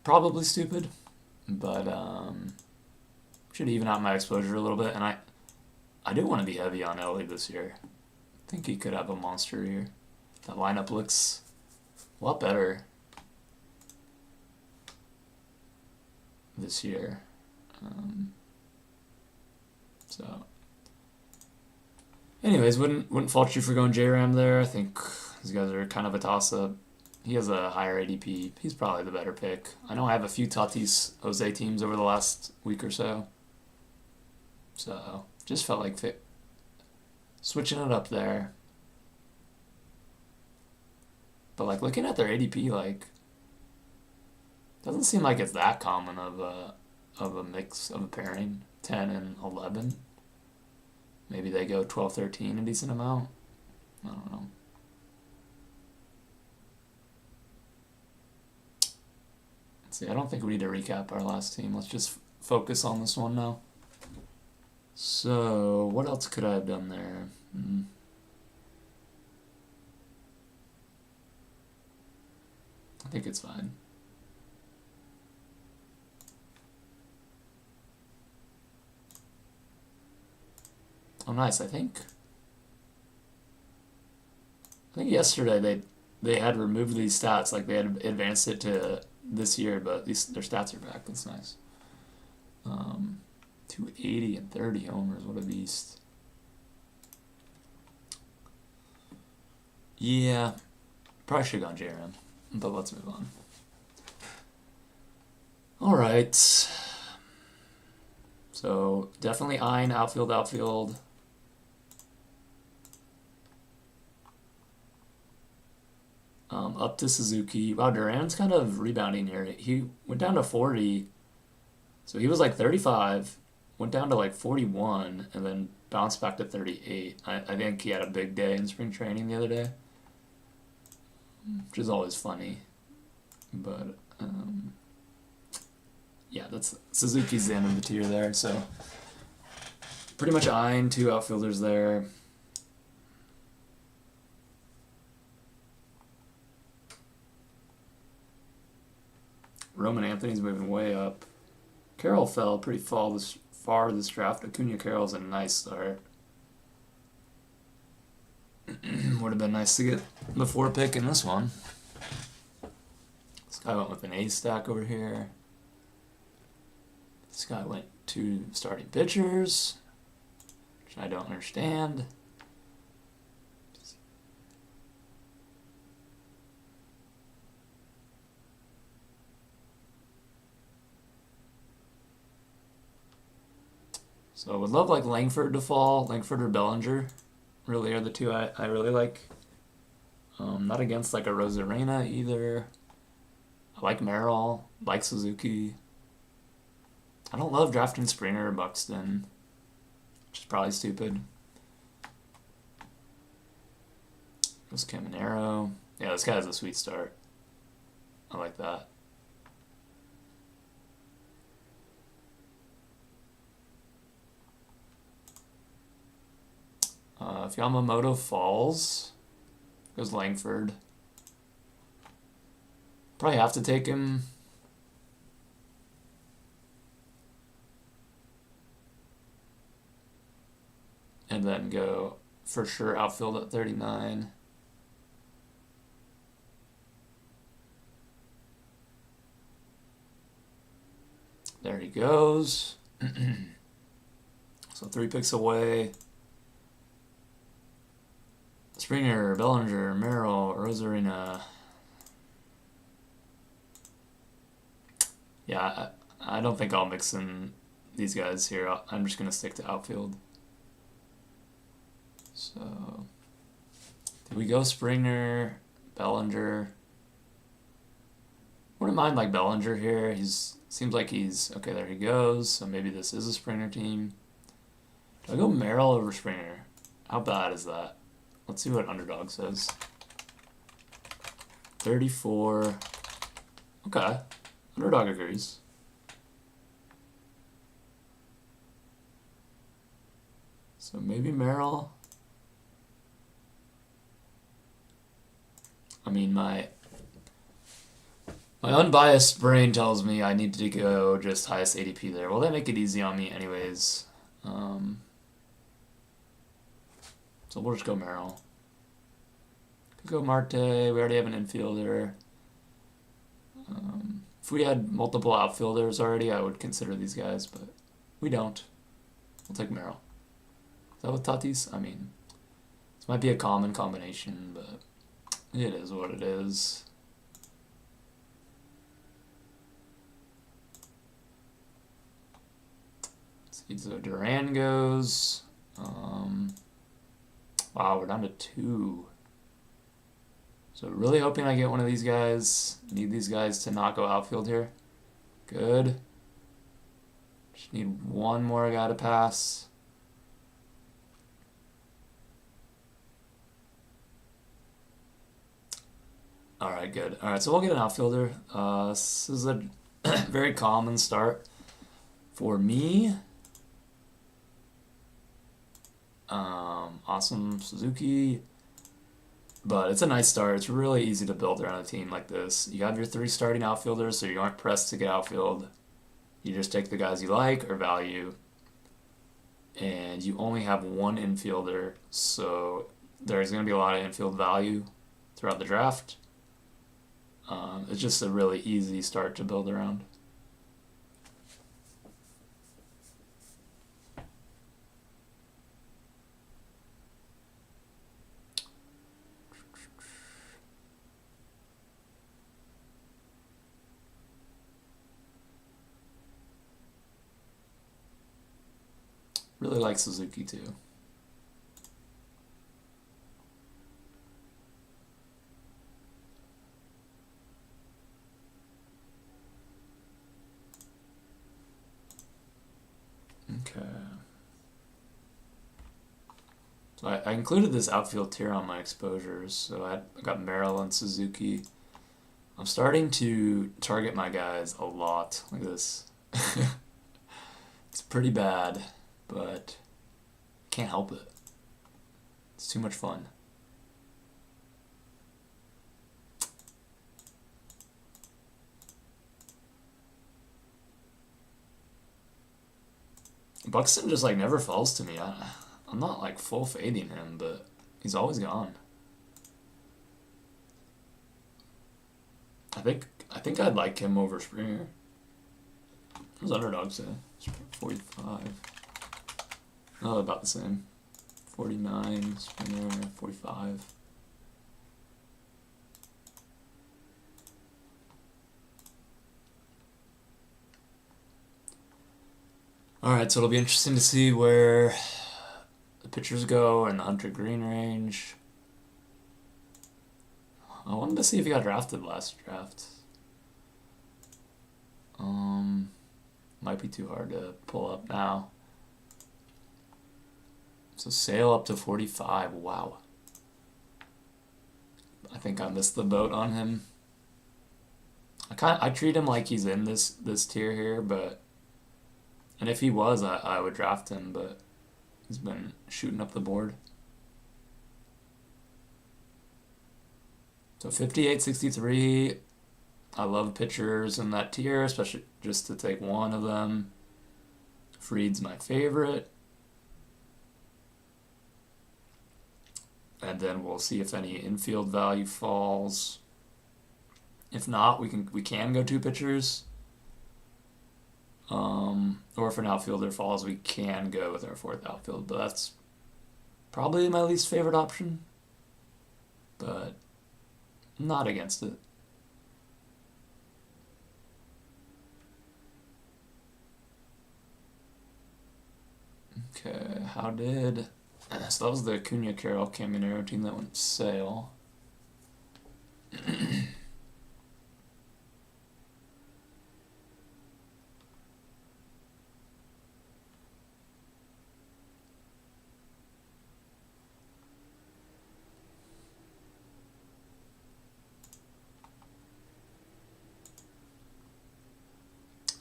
Probably stupid, but should even out my exposure a little bit, and I do want to be heavy on Ellie this year. I think he could have a monster year. That lineup looks a lot better this year. So, anyways, wouldn't fault you for going J-Ram there. I think these guys are kind of a toss-up. He has a higher ADP. He's probably the better pick. I know I have a few Tatis Jose teams over the last week or so. So, just felt like switching it up there. But like looking at their ADP, like doesn't seem like it's that common of a mix of a pairing, 10 and 11. Maybe they go 12, 13, a decent amount. I don't know. Let's see, I don't think we need to recap our last team. Let's just focus on this one now. So, what else could I have done there? I think it's fine. Oh, nice. I think yesterday they had removed these stats, like they had advanced it to this year, but their stats are back. That's nice. 280 and 30 homers. What a beast. Yeah, probably should have gone J-Ram, but let's move on. All right. So definitely eyeing outfield. Up to Suzuki. Wow, Duran's kind of rebounding here. He went down to 40. So he was like 35, went down to like 41, and then bounced back to 38. I think he had a big day in spring training the other day, which is always funny. But, yeah, that's Suzuki's the end of the tier there. So pretty much eyeing two outfielders there. Roman Anthony's moving way up. Carroll fell pretty far this draft. Acuna Carroll's a nice start. Would have been nice to get the 4 pick in this one. This guy went with an A stack over here. This guy went 2 starting pitchers, which I don't understand. So I would love like Langford to fall. Langford or Bellinger really are the two I really like. Not against like a Rosarena either. I like Merrill, like Suzuki. I don't love drafting Springer or Buxton, which is probably stupid. There's Caminero. Yeah, this guy has a sweet start. I like that. If Yamamoto falls, goes Langford. Probably have to take him. And then go for sure outfield at 39. There he goes. So 3 picks away. Springer, Bellinger, Merrill, Rosarena. Yeah, I don't think I'll mix in these guys here. I'm just going to stick to outfield. So, did we go Springer, Bellinger? Wouldn't mind like Bellinger here. Seems like he's okay. There he goes. So maybe this is a Springer team. Do I go Merrill over Springer? How bad is that? Let's see what Underdog says. 34. Okay. Underdog agrees. So maybe Merrill. I mean, my unbiased brain tells me I need to go just highest ADP there. Well, they make it easy on me anyways. So we'll just go Merrill. Could go Marte. We already have an infielder. If we had multiple outfielders already, I would consider these guys, but we don't. We'll take Merrill. Is that with Tatis? I mean, this might be a common combination, but it is what it is. So Duran goes. Wow, we're down to 2. So really hoping I get one of these guys. Need these guys to not go outfield here. Good. Just need one more guy to pass. Alright, good. Alright, so we'll get an outfielder. This is a very common start for me. Awesome Suzuki. But it's a nice start. It's really easy to build around a team like this. You have your 3 starting outfielders, so you aren't pressed to get outfield. You just take the guys you like or value. And you only have 1 infielder, so there's going to be a lot of infield value throughout the draft. It's just a really easy start to build around. Really like Suzuki too. Okay. So I included this outfield tier on my exposures. So I got Merrill and Suzuki. I'm starting to target my guys a lot like this. It's pretty bad, but can't help it. It's too much fun. Buxton just like never falls to me. I'm not like full fading him, but he's always gone. I think I'd like him over Springer. What does underdog say? 45. Oh, about the same. 49, Springer, 45. Alright, so it'll be interesting to see where the pitchers go in the Hunter Greene range. I wanted to see if he got drafted last draft. Might be too hard to pull up now. So Sale up to 45. Wow. I think I missed the boat on him. I treat him like he's in this tier here, but and if he was, I would draft him, but he's been shooting up the board. So 58-63. I love pitchers in that tier, especially just to take one of them. Fried's my favorite. And then we'll see if any infield value falls. If not, we can go 2 pitchers. Or if an outfielder falls, we can go with our 4th outfield, but that's probably my least favorite option. But I'm not against it. Okay, how did... So that was the Acuna Carroll Caminero team that went Sale.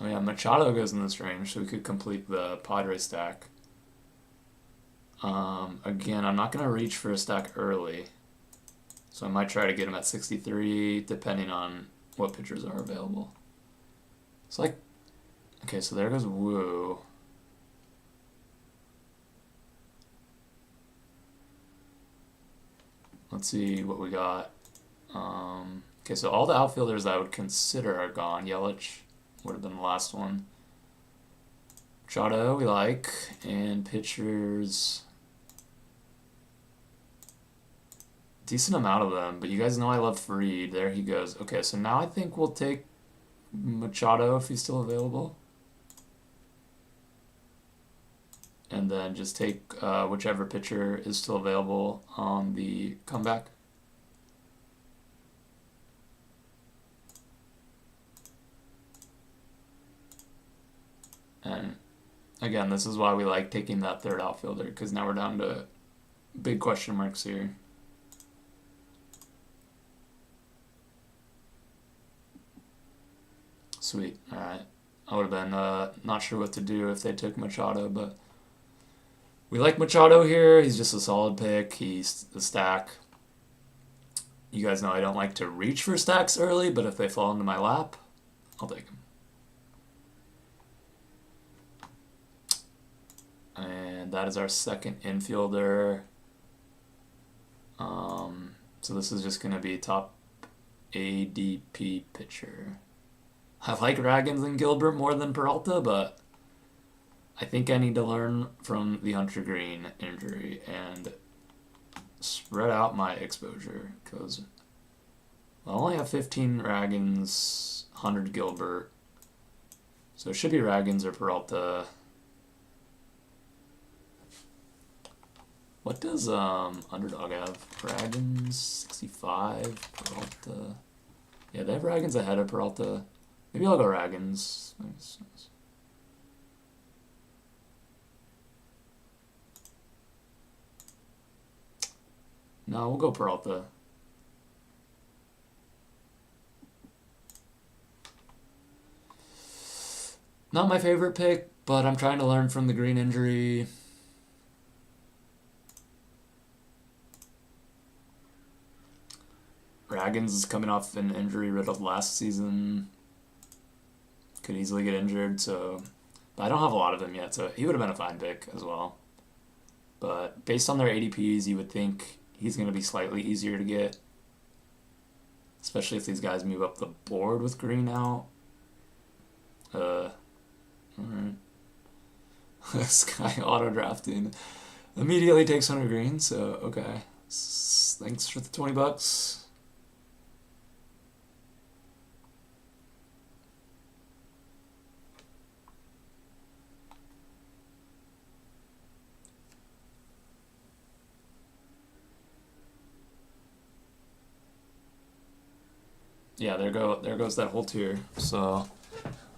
Oh yeah, Machado goes in this range, so we could complete the Padre stack. Again, I'm not going to reach for a stack early, so I might try to get him at 63, depending on what pitchers are available. It's like, okay, so there goes Wu. Let's see what we got. Okay, so all the outfielders I would consider are gone. Yelich would have been the last one. Machado we like, and pitchers, decent amount of them, but you guys know I love Freed. There he goes. Okay, so now I think we'll take Machado if he's still available. And then just take whichever pitcher is still available on the comeback. And again, this is why we like taking that third outfielder, because now we're down to big question marks here. Sweet. Alright. I would have been not sure what to do if they took Machado, but we like Machado here. He's just a solid pick. He's the stack. You guys know I don't like to reach for stacks early, but if they fall into my lap, I'll take them. And that is our second infielder. So this is just going to be top ADP pitcher. I like Raggins and Gilbert more than Peralta, but I think I need to learn from the Hunter Greene injury and spread out my exposure, because I only have 15 Raggins, 100 Gilbert, so it should be Raggins or Peralta. What does Underdog have? Raggins 65, Peralta. Yeah, they have Raggins ahead of Peralta. Maybe I'll go Raggins. No, we'll go Peralta. Not my favorite pick, but I'm trying to learn from the Greene injury. Raggins is coming off an injury riddled last season. Could easily get injured, so... But I don't have a lot of them yet, so he would have been a fine pick as well. But based on their ADPs, you would think he's going to be slightly easier to get. Especially if these guys move up the board with Greene out. Alright. This guy auto-drafting immediately takes Hunter Greene, so okay. Thanks for the $20. Yeah, there goes that whole tier. So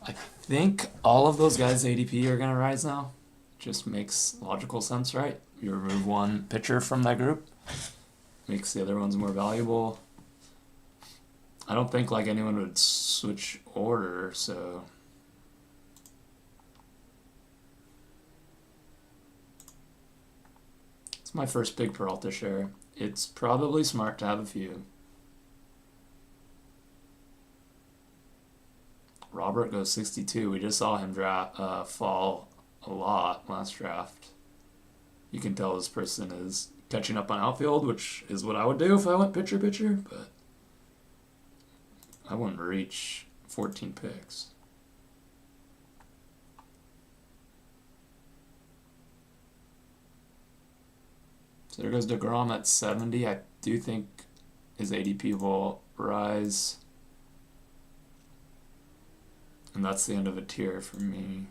I think all of those guys' ADP are gonna rise now. Just makes logical sense, right? You remove one pitcher from that group, makes the other ones more valuable. I don't think like anyone would switch order, so it's my first big Peralta share. It's probably smart to have a few. Robert goes 62. We just saw him fall a lot last draft. You can tell this person is catching up on outfield, which is what I would do if I went pitcher, but I wouldn't reach 14 picks. So there goes DeGrom at 70. I do think his ADP will rise. And that's the end of a tier for me.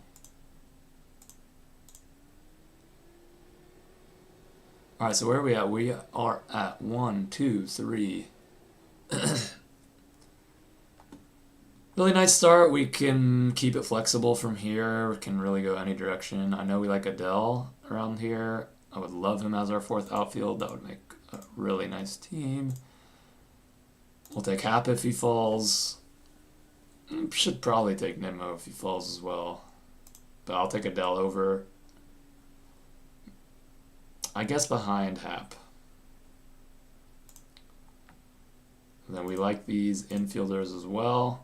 Alright, so where are we at? We are at 1, 2, 3. Really nice start. We can keep it flexible from here. We can really go any direction. I know we like Adele around here. I would love him as our fourth outfield. That would make a really nice team. We'll take Hap if he falls. Should probably take Nimmo if he falls as well. But I'll take Adele over. I guess behind Hap. And then we like these infielders as well.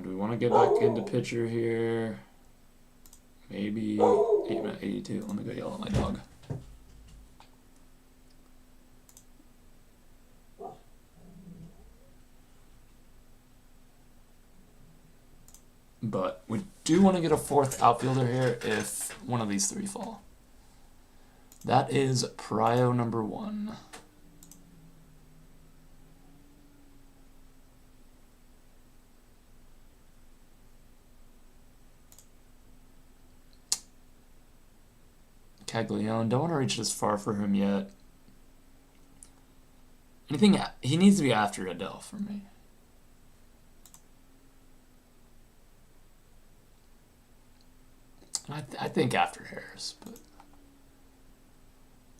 Do we want to get back into pitcher here? Maybe 8 minute 82. Let me go yell at my dog. But we do want to get a fourth outfielder here if one of these three fall. That is prio number 1. Caglione, don't want to reach this far for him yet. Anything, he needs to be after Adele for me. I think after Harris, but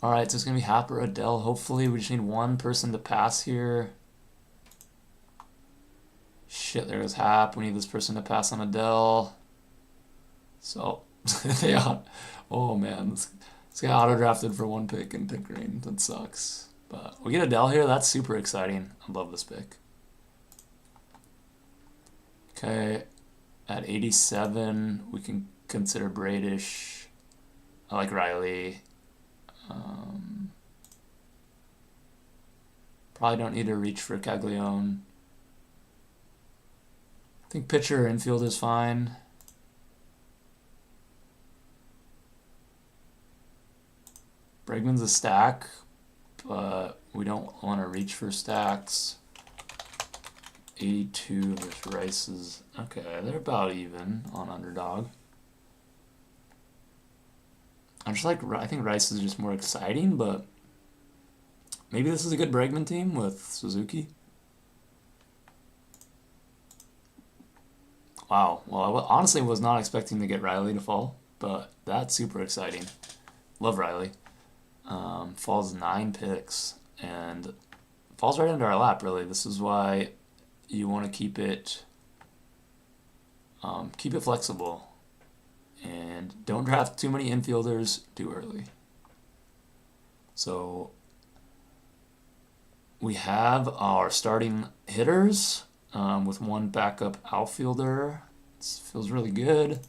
all right, so it's gonna be Hap or Adele. Hopefully, we just need one person to pass here. Shit, there goes Hap. We need this person to pass on Adele. So they are. Oh man, this guy auto drafted for 1 pick and pick Greene. That sucks. But we get Adele here. That's super exciting. I love this pick. Okay, at 87, we can consider Bradish. I like Riley. Probably don't need to reach for Caglione. I think pitcher or infield is fine. Bregman's a stack, but we don't want to reach for stacks. 82 versus Rice's. Okay, they're about even on underdog. I think Rice is just more exciting, but maybe this is a good Bregman team with Suzuki. Wow. Well, I honestly was not expecting to get Riley to fall, but that's super exciting. Love Riley. Falls 9 picks and falls right into our lap, really. This is why you want to keep it flexible. And don't draft too many infielders too early. So we have our starting hitters with 1 backup outfielder. This feels really good.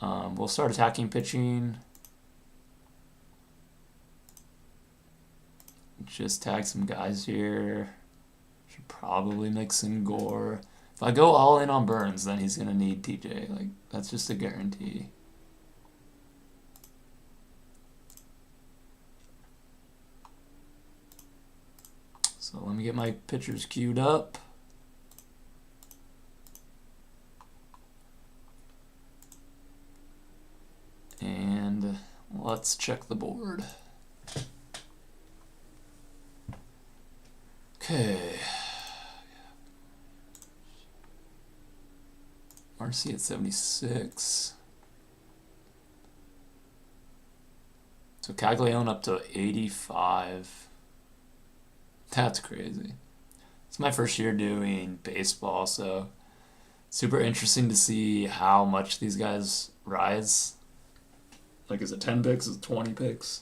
We'll start attacking pitching. Just tag some guys here. Should probably mix in Gore. If I go all in on Burns, then he's gonna need TJ. Like, that's just a guarantee. So let me get my pitchers queued up. And let's check the board. Okay. RC at 76. So Caglione up to 85. That's crazy. It's my first year doing baseball, so super interesting to see how much these guys rise. Like, is it 10 picks? Is it 20 picks?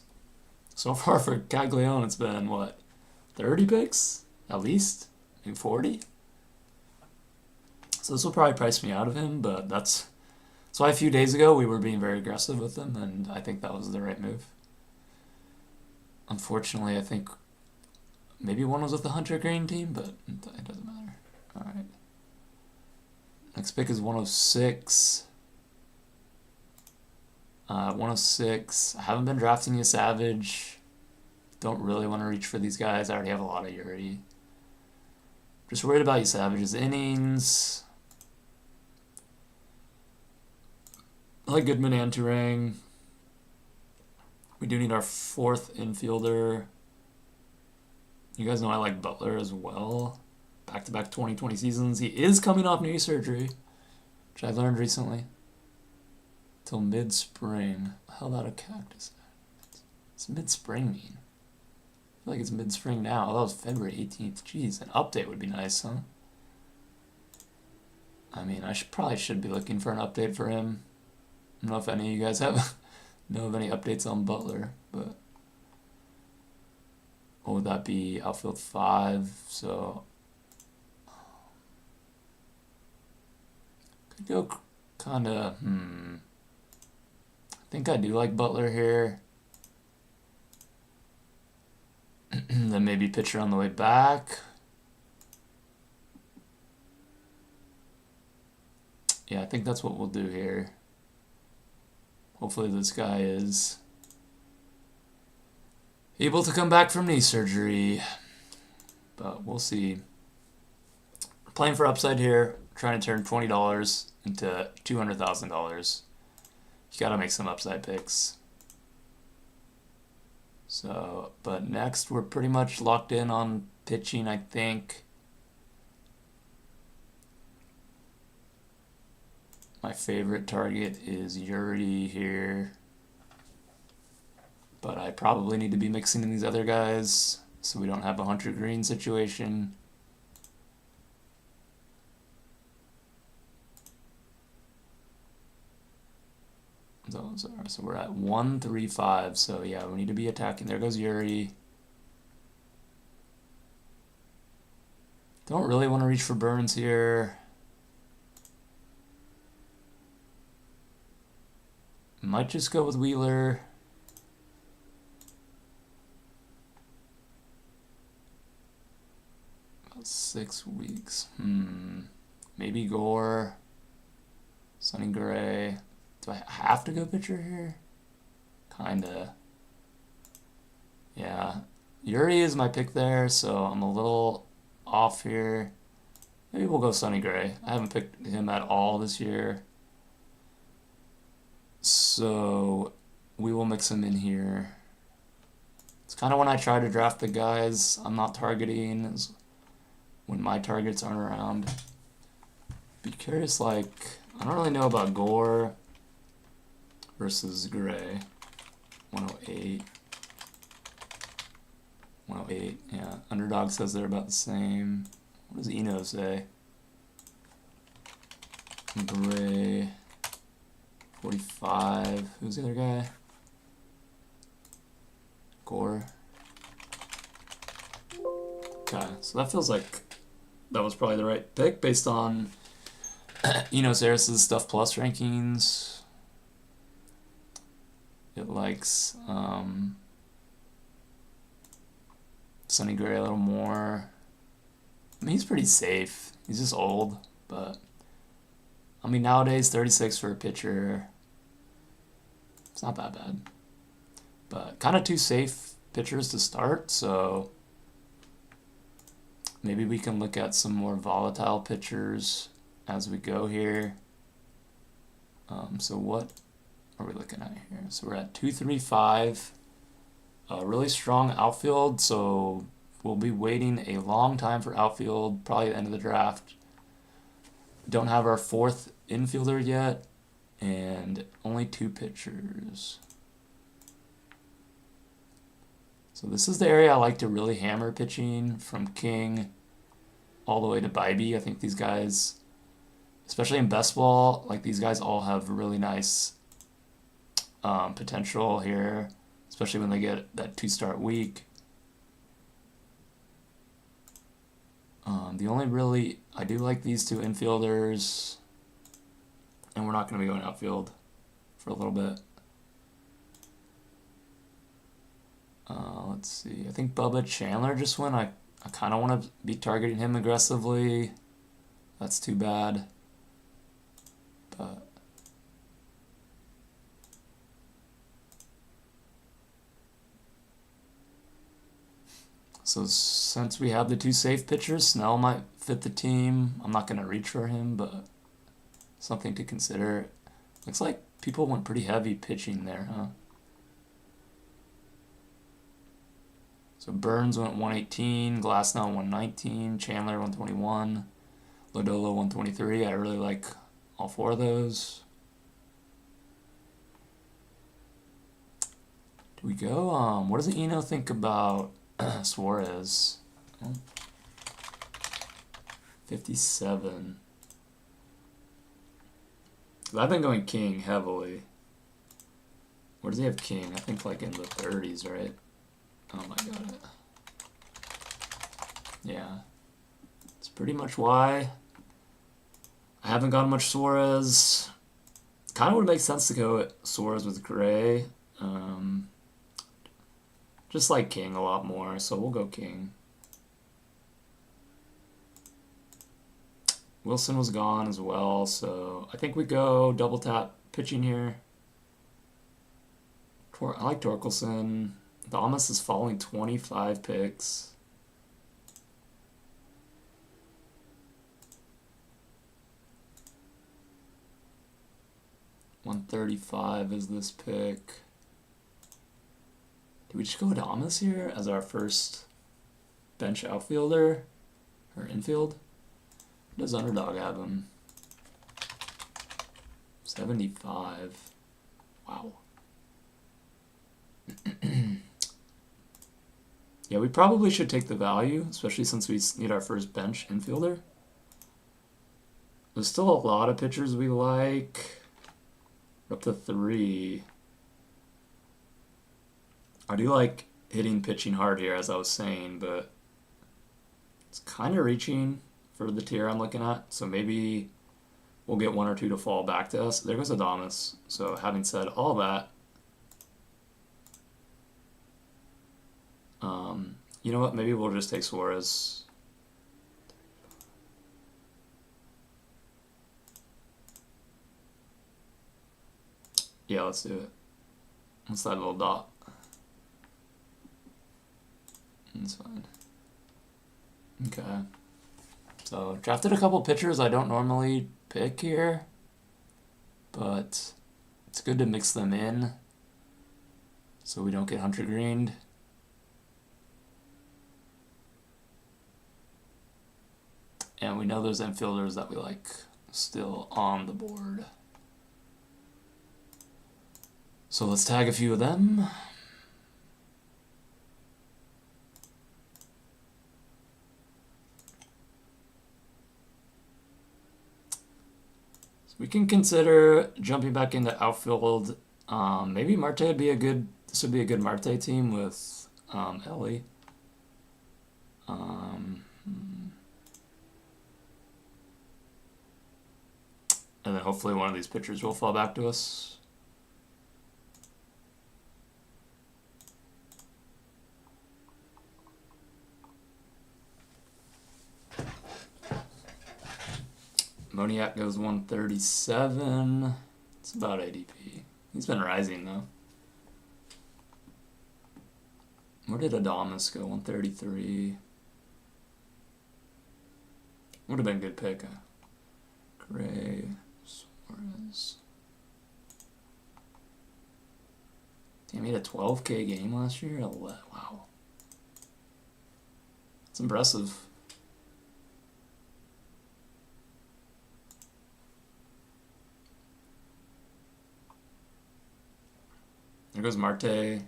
So far for Caglione, it's been, what, 30 picks? At least? Maybe 40? So this will probably price me out of him, but that's why a few days ago we were being very aggressive with him, and I think that was the right move. Unfortunately, I think maybe one was with the Hunter Greene team, but it doesn't matter. All right. Next pick is 106. 106. I haven't been drafting you Savage. Don't really want to reach for these guys. I already have a lot of Yuri. Just worried about you Savage's innings. I like Goodman and Turang. We do need our 4th infielder. You guys know I like Butler as well. Back-to-back 2020 seasons. He is coming off knee surgery, which I learned recently. Till mid-spring. How about a cactus? It's mid-spring mean? I feel like it's mid-spring now. Oh, that was February 18th. Jeez, an update would be nice, huh? I mean, I probably should be looking for an update for him. I don't know if any of you guys have know of any updates on Butler, but what would that be? Outfield 5, so could go kind of, I think I do like Butler here. Then maybe pitcher on the way back. Yeah, I think that's what we'll do here. Hopefully this guy is able to come back from knee surgery. But we'll see. Playing for upside here, trying to turn $20 into $200,000. You gotta make some upside picks. So, but next we're pretty much locked in on pitching, I think. My favorite target is Yuri here. But I probably need to be mixing in these other guys so we don't have a Hunter Greene situation. So we're at 135. So yeah, we need to be attacking. There goes Yuri. Don't really want to reach for Burns here. Might just go with Wheeler. About 6 weeks. Maybe Gore. Sonny Gray. Do I have to go pitcher here? Kinda. Yeah. Yuri is my pick there, so I'm a little off here. Maybe we'll go Sonny Gray. I haven't picked him at all this year. So we will mix him in here. It's kind of when I try to draft the guys I'm not targeting, is when my targets aren't around. Be curious, like, I don't really know about Gore versus Gray. 108. 108, yeah. Underdog says they're about the same. What does Eno say? Gray. 45. Who's the other guy? Gore. Okay, so that feels like that was probably the right pick based on Enos Harris's Stuff Plus rankings. It likes Sonny Gray a little more. I mean, he's pretty safe. He's just old, but I mean, nowadays 36 for a pitcher, it's not that bad. But kind of two safe pitchers to start, so maybe we can look at some more volatile pitchers as we go here. So what are we looking at here? So we're at 235. A really strong outfield, so we'll be waiting a long time for outfield, probably the end of the draft. Don't have our fourth infielder yet, and only 2 pitchers. So this is the area I like to really hammer pitching, from King all the way to Bybee. I think these guys, especially in Best Ball, like these guys all have really nice potential here, especially when they get that 2-start week. The only really, I do like these 2 infielders, and we're not going to be going outfield for a little bit. Let's see, I think Bubba Chandler just went. I kind of want to be targeting him aggressively. That's too bad. But so since we have the 2 safe pitchers, Snell might fit the team. I'm not going to reach for him, but something to consider. Looks like people went pretty heavy pitching there, huh? So Burns went 118, Glasnow 119, Chandler 121, Lodolo 123. I really like all 4 of those. Do we go? What does Eno think about Suarez? Oh. 57. I've been going King heavily. Where does he have King? I think like in the 30s, right? Oh my god. Yeah. It's pretty much why I haven't gotten much Suarez. Kind of would make sense to go at Suarez with Gray. Just like King a lot more, so we'll go King. Wilson was gone as well, so I think we go double tap pitching here. I like Torkelson. Thomas is falling 25 picks. $135 is this pick. Do we just go Adamas here as our first bench outfielder or infield? Does Underdog have him? 75. Wow. Yeah, we probably should take the value, especially since we need our first bench infielder. There's still a lot of pitchers we like. We're up to 3. I do like hitting pitching hard here, as I was saying, but it's kind of reaching for the tier I'm looking at, so maybe we'll get 1 or 2 to fall back to us. There goes Adamas. So having said all that, you know what? Maybe we'll just take Suarez. Yeah, let's do it. What's that little dot? That's fine. Okay. So, drafted a couple pitchers I don't normally pick here, but it's good to mix them in so we don't get Hunter Greened. And we know those infielders that we like still on the board. So let's tag a few of them. So we can consider jumping back into outfield. Maybe Marte would be a good. This would be a good Marte team with Ellie. And then hopefully one of these pitchers will fall back to us. Moniak goes 137. It's about ADP. He's been rising though. Where did Adamas go? 133. Would have been a good pick. Gray, Suarez. Damn, he had a 12K game last year? Wow. That's impressive. There goes Marte.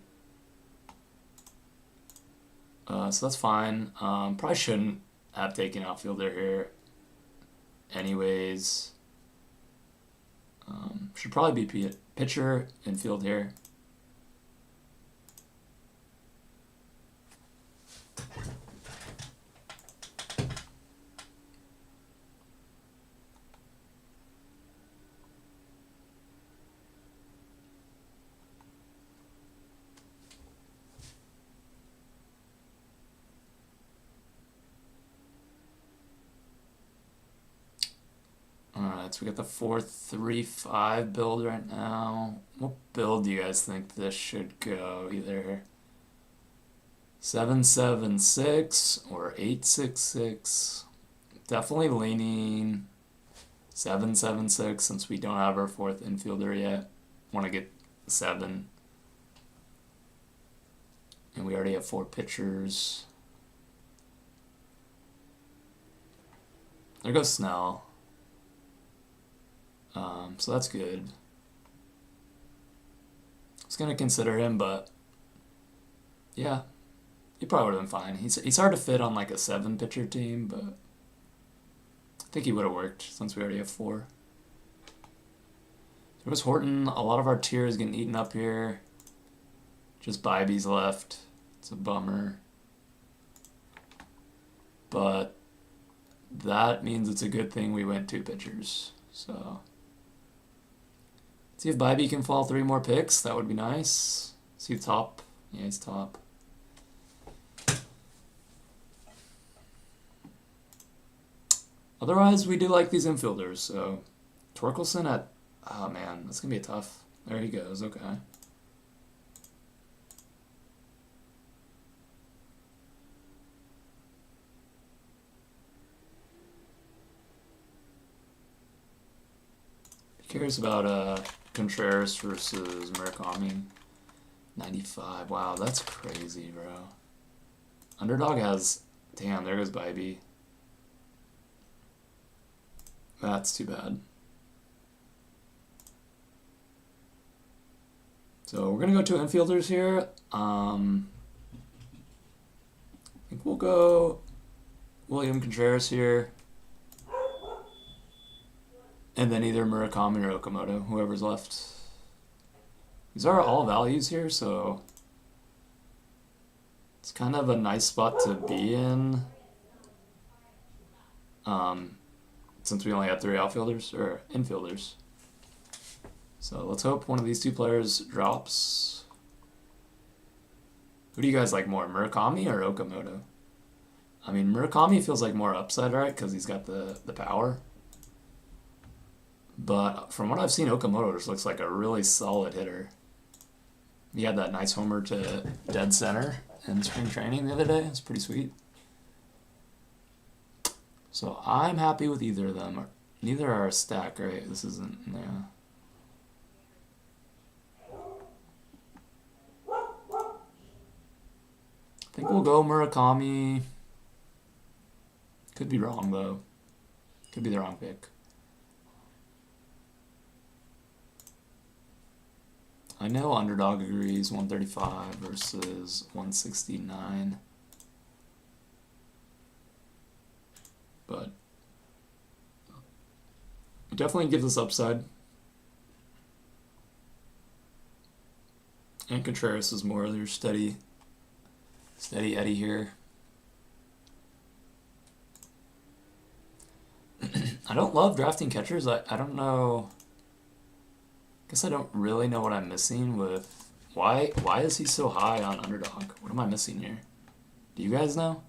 So that's fine. Probably shouldn't have taken outfielder here. Anyways. Should probably be pitcher, infield here. Alright, so we got the 4-3-5 build right now. What build do you guys think this should go? Either 7-7-6 or 8-6-6. Definitely leaning 7-7-6 since we don't have our 4th infielder yet. Want to get 7. And we already have 4 pitchers. There goes Snell. So that's good. I was gonna consider him, but yeah, he probably would have been fine. He's hard to fit on like a 7 pitcher team, but I think he would have worked since we already have 4. There was Horton. A lot of our tier is getting eaten up here. Just Bibby's left. It's a bummer, but that means it's a good thing we went 2 pitchers. So see if Bibby can fall 3 more picks. That would be nice. See the top. Yeah, he's top. Otherwise, we do like these infielders. So Torkelson at, oh man, that's gonna be tough. There he goes. Okay. Curious about Contreras versus Murakami. 95. Wow, that's crazy, bro. Underdog has... Damn, there goes Bybee. That's too bad. So we're gonna go two infielders here. I think we'll go William Contreras here. And then either Murakami or Okamoto, whoever's left. These are all values here, so it's kind of a nice spot to be in. Since we only have 3 outfielders, or infielders. So let's hope one of these 2 players drops. Who do you guys like more, Murakami or Okamoto? I mean, Murakami feels like more upside, right? Because he's got the power. But from what I've seen, Okamoto just looks like a really solid hitter. He had that nice homer to dead center in spring training the other day. It's pretty sweet. So I'm happy with either of them. Neither are a stack, right? This isn't, yeah. I think we'll go Murakami. Could be wrong, though. Could be the wrong pick. I know Underdog agrees 135 versus 169. But it definitely gives us upside. And Contreras is more your steady Eddie here. I don't love drafting catchers. I don't know. Guess I don't really know what I'm missing with why is he so high on Underdog? What am I missing here? Do you guys know?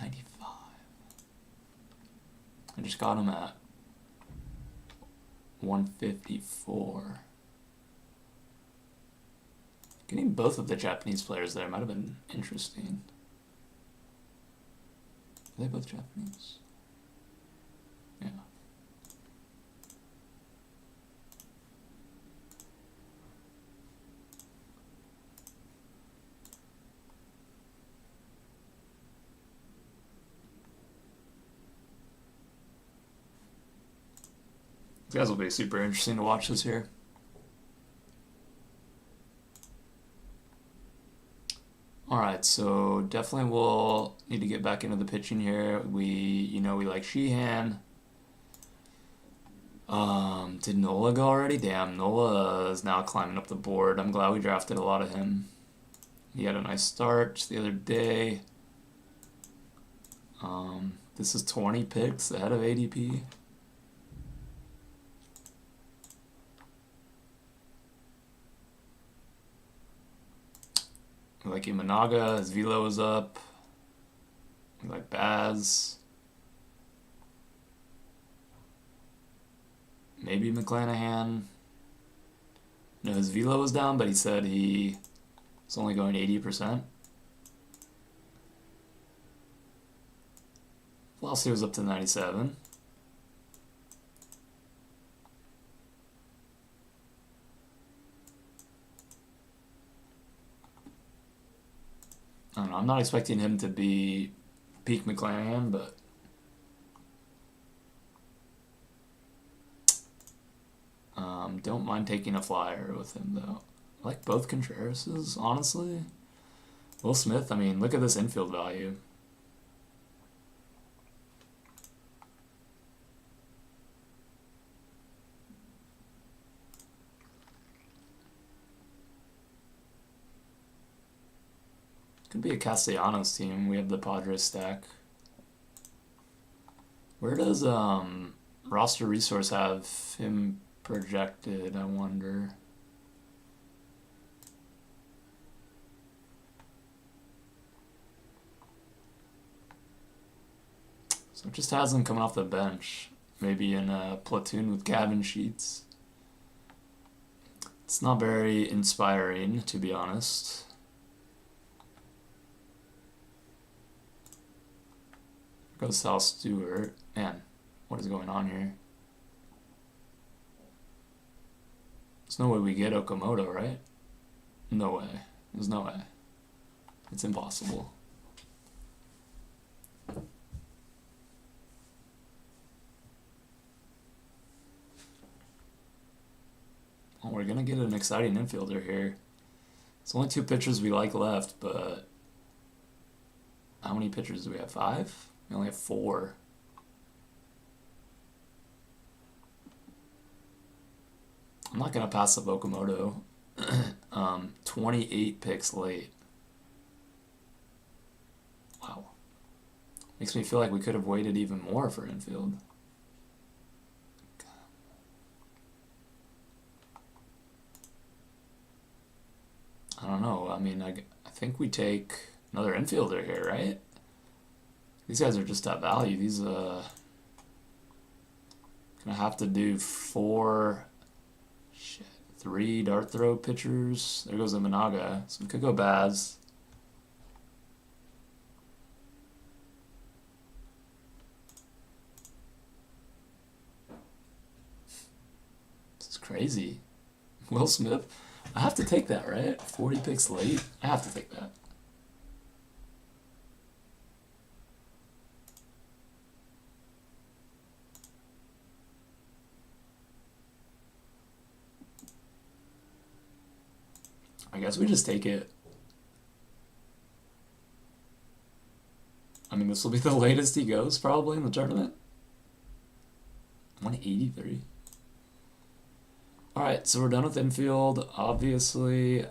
95. I just got him at 154. Getting both of the Japanese players there might have been interesting. Are they both Japanese? Yeah. These guys will be super interesting to watch this year. Alright, so definitely we'll need to get back into the pitching here. We like Sheehan. Did Nola go already? Damn, Nola is now climbing up the board. I'm glad we drafted a lot of him. He had a nice start the other day. This is 20 picks ahead of ADP. We like Imanaga, his velo is up. We like Baz. Maybe McClanahan. No, his velo was down, but he said he was only going 80%. Velocity was up to 97. I don't know, I'm not expecting him to be peak McClanahan, but don't mind taking a flyer with him, though. I like both Contrerases, honestly. Will Smith, I mean, look at this infield value. Could be a Castellanos team. We have the Padres stack. Where does Roster Resource have him projected, I wonder? So it just has him coming off the bench. Maybe in a platoon with Gavin Sheets. It's not very inspiring, to be honest. Goes Sal Stewart. Man, what is going on here? There's no way we get Okamoto, right? No way. There's no way. It's impossible. Well, we're gonna get an exciting infielder here. It's only 2 pitchers we like left, but how many pitchers do we have? 5? We only have 4. I'm not gonna pass up Okamoto. 28 picks late. Wow. Makes me feel like we could have waited even more for infield. I don't know. I mean, I think we take another infielder here, right? These guys are just at value. These, gonna have to do 3 dart throw pitchers. There goes Imanaga. So we could go Baz. This is crazy. Will Smith. I have to take that, right? 40 picks late. I have to take that. I guess we just take it. I mean, this will be the latest he goes probably in the tournament. 183. Alright, so we're done with infield, obviously. This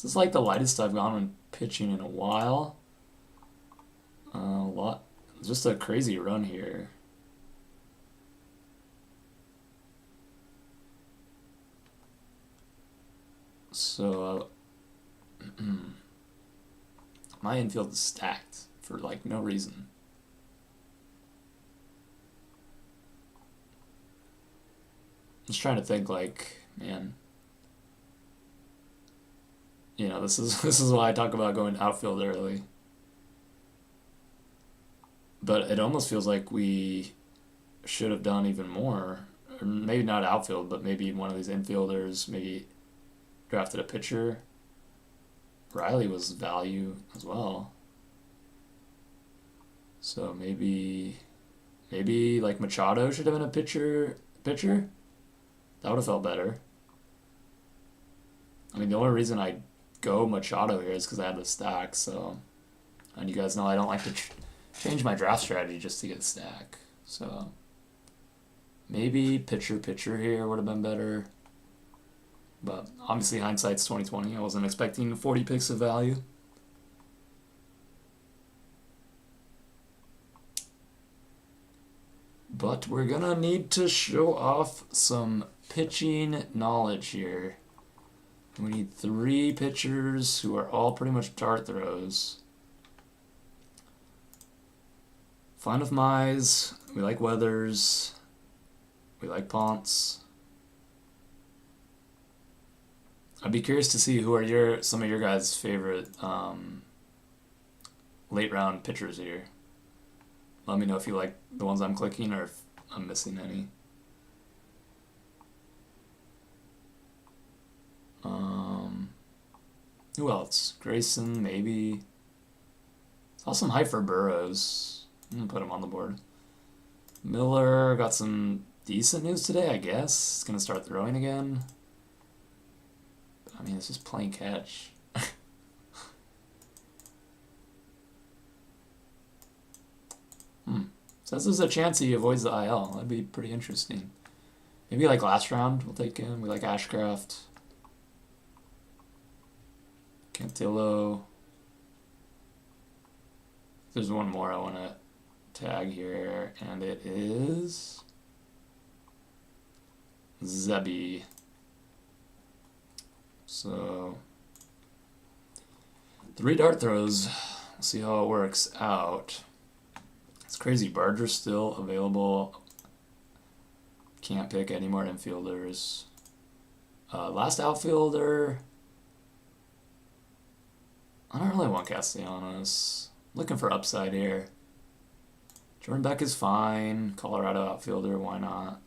is like the lightest I've gone when pitching in a while. Just a crazy run here. So, my infield is stacked for like no reason. Just trying to think, like, man, you know, this is why I talk about going outfield early. But it almost feels like we should have done even more. Or maybe not outfield, but maybe one of these infielders, maybe drafted a pitcher. Riley was value as well. So maybe like Machado should have been a pitcher. That would have felt better. I mean, the only reason I go Machado here is because I had the stack, so... And you guys know I don't like to change my draft strategy just to get stack. So... Maybe pitcher here would have been better. But obviously hindsight's 2020. I wasn't expecting 40 picks of value. But we're gonna need to show off some pitching knowledge here. We need 3 pitchers who are all pretty much dart throws. Fine with Mize. We like Weathers. We like Ponce. I'd be curious to see who are some of your guys' favorite late round pitchers here. Let me know if you like the ones I'm clicking or if I'm missing any. Who else? Grayson, maybe. Saw some hype for Burrows. I'm gonna put him on the board. Miller got some decent news today, I guess. He's gonna start throwing again. I mean, it's just plain catch. Says there's a chance he avoids the IL. That'd be pretty interesting. Maybe like last round we'll take him. We like Ashcraft. Cantillo. There's one more I want to tag here, and it is Zebi. So 3 dart throws. We'll see how it works out. It's crazy. Barger's still available. Can't pick any more infielders. Last outfielder. I don't really want Castellanos. Looking for upside here. Jordan Beck is fine. Colorado outfielder, why not?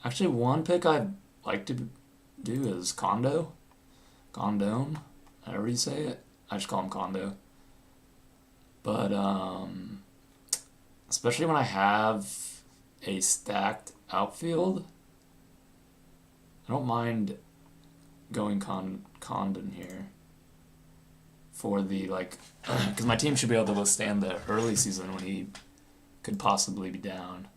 Actually, one pick I'd like to do is Condo. Condome. However you say it. I just call him Condo. But, especially when I have a stacked outfield, I don't mind going Condon here for the, like, because my team should be able to withstand the early season when he could possibly be down.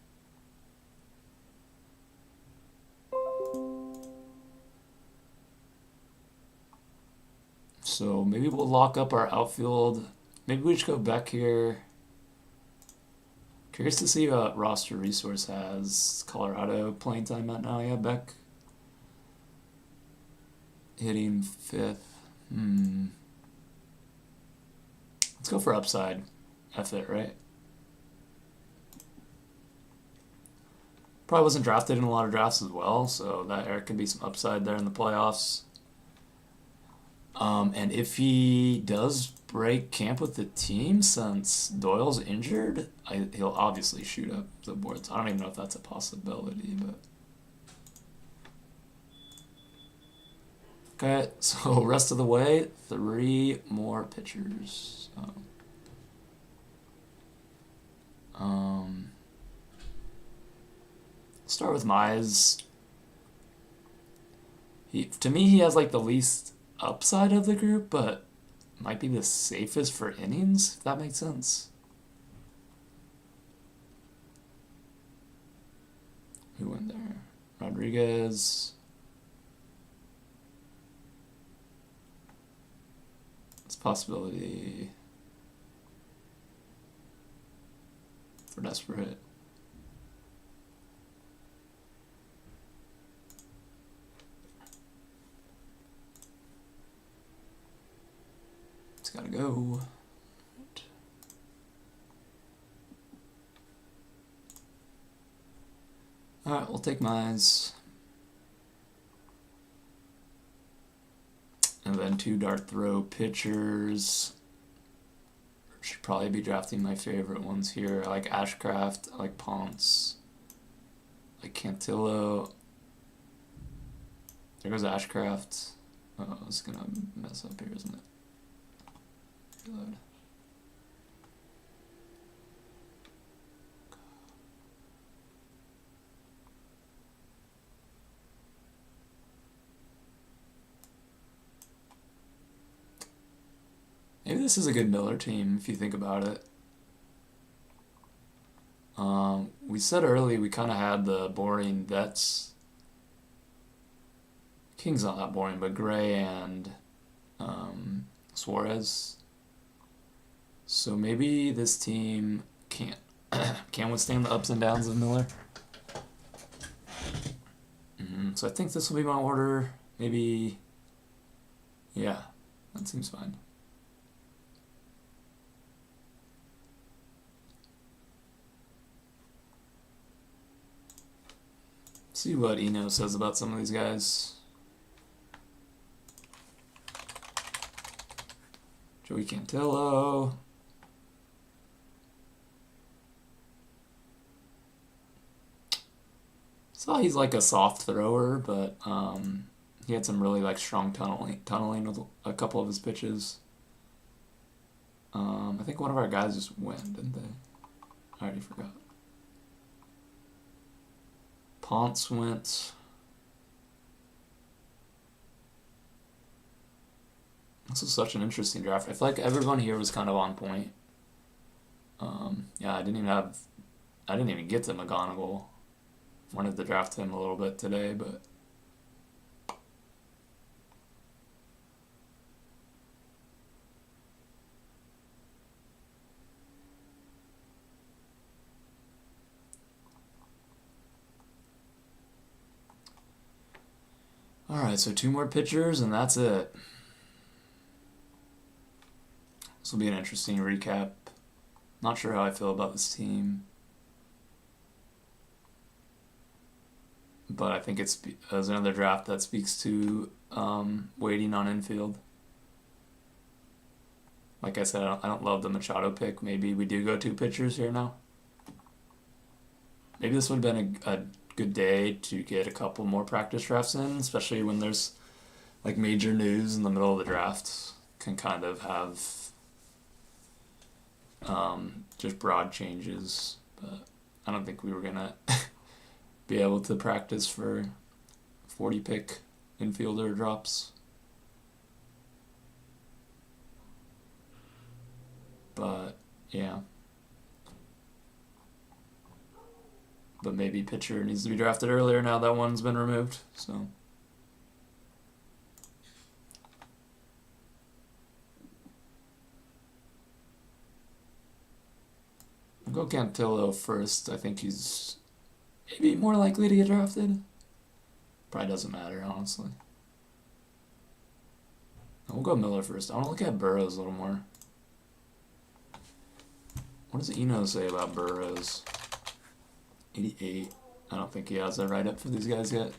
So maybe we'll lock up our outfield. Maybe we just go back here. Curious to see what roster resource has. Colorado playing time at now. Yeah, Beck hitting 5th. Let's go for upside. F it, right? Probably wasn't drafted in a lot of drafts as well, so there could be some upside there in the playoffs. And if he does break camp with the team, since Doyle's injured, he'll obviously shoot up the boards. I don't even know if that's a possibility, but... Okay, so rest of the way, 3 more pitchers. Start with Mize. To me, he has like the least upside of the group, but might be the safest for innings, if that makes sense. Who went there? Rodriguez. It's a possibility for desperate. It's gotta go. Alright, we'll take Mize. And then 2 dart throw pitchers. Should probably be drafting my favorite ones here. I like Ashcraft, I like Ponce, I like Cantillo. There goes Ashcraft. Oh, it's gonna mess up here, isn't it? Reload. Maybe this is a good Miller team if you think about it. We said early we kind of had the boring vets. King's not that boring, but Gray and Suarez. So maybe this team can't withstand the ups and downs of Miller. So I think this will be my order. Maybe, yeah, that seems fine. See what Eno says about some of these guys. Joey Cantillo. Saw he's like a soft thrower, but he had some really like strong tunneling with a couple of his pitches. I think one of our guys just went, didn't they? I already forgot. Ponce went. This was such an interesting draft. I feel like everyone here was kind of on point. Yeah, I didn't even get to McGonagall. Wanted to draft him a little bit today, but alright, so 2 more pitchers and that's it. This will be an interesting recap. Not sure how I feel about this team. But I think it's another draft that speaks to waiting on infield. Like I said, I don't love the Machado pick. Maybe we do go 2 pitchers here now. Maybe this would have been a good day to get a couple more practice drafts in, especially when there's like major news in the middle of the draft. Can kind of have just broad changes, but I don't think we were gonna be able to practice for 40 pick infielder drops. But yeah. But maybe pitcher needs to be drafted earlier now that one's been removed. So I'll go Cantillo first. I think he's maybe more likely to get drafted. Probably doesn't matter, honestly. We'll go Miller first. I want to look at Burrows a little more. What does Eno say about Burrows? 88. I don't think he has a write-up for these guys yet.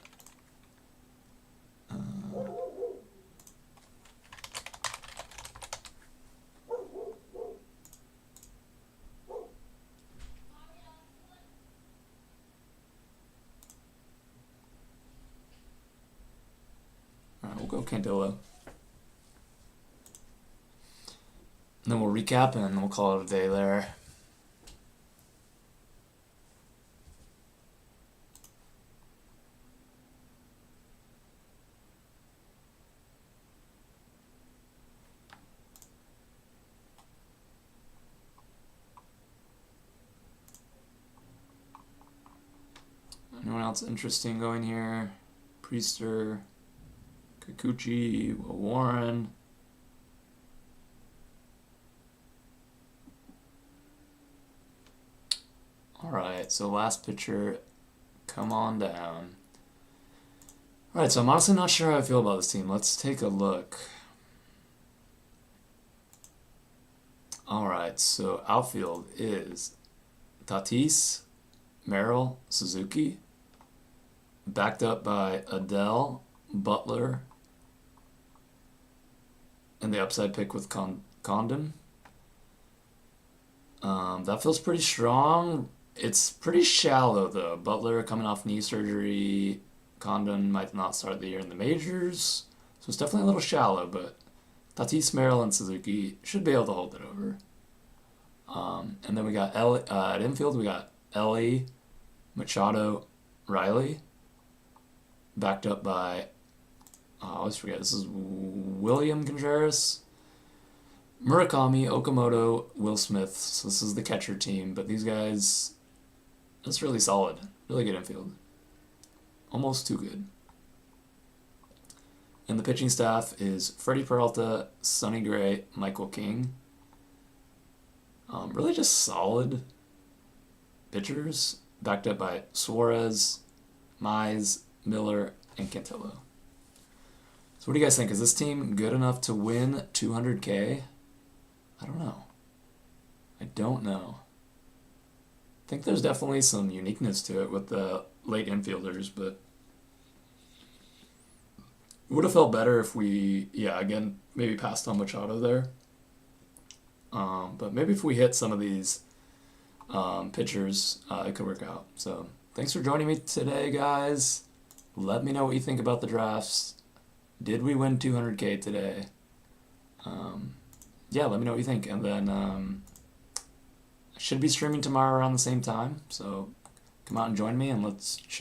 Alright, we'll go Cantillo. And then we'll recap and we'll call it a day there. Anyone else interesting going here? Priester, Kikuchi, Warren. Alright, so last pitcher, come on down. Alright, so I'm honestly not sure how I feel about this team. Let's take a look. Alright, so outfield is Tatis, Merrill, Suzuki, backed up by Adele, Butler, and the upside pick with Condon. That feels pretty strong. It's pretty shallow, though. Butler coming off knee surgery. Condon might not start the year in the majors. So it's definitely a little shallow, but Tatis, Merrill, and Suzuki should be able to hold it over. And then we got at infield, we got Ellie, Machado, Riley, backed up by, I always forget, this is William Contreras, Murakami, Okamoto, Will Smith. So this is the catcher team, but these guys, that's really solid. Really good infield. Almost too good. And the pitching staff is Freddie Peralta, Sonny Gray, Michael King. Really just solid pitchers, backed up by Suarez, Mize, Miller, and Cantillo. So what do you guys think? Is this team good enough to win 200K? I don't know. I don't know. I think there's definitely some uniqueness to it with the late infielders, but it would have felt better if we, again, maybe passed on Machado there. But maybe if we hit some of these pitchers, it could work out. So thanks for joining me today, guys. Let me know what you think about the drafts. Did we win 200K today? Let me know what you think. And then I should be streaming tomorrow around the same time. So come out and join me and let's chat.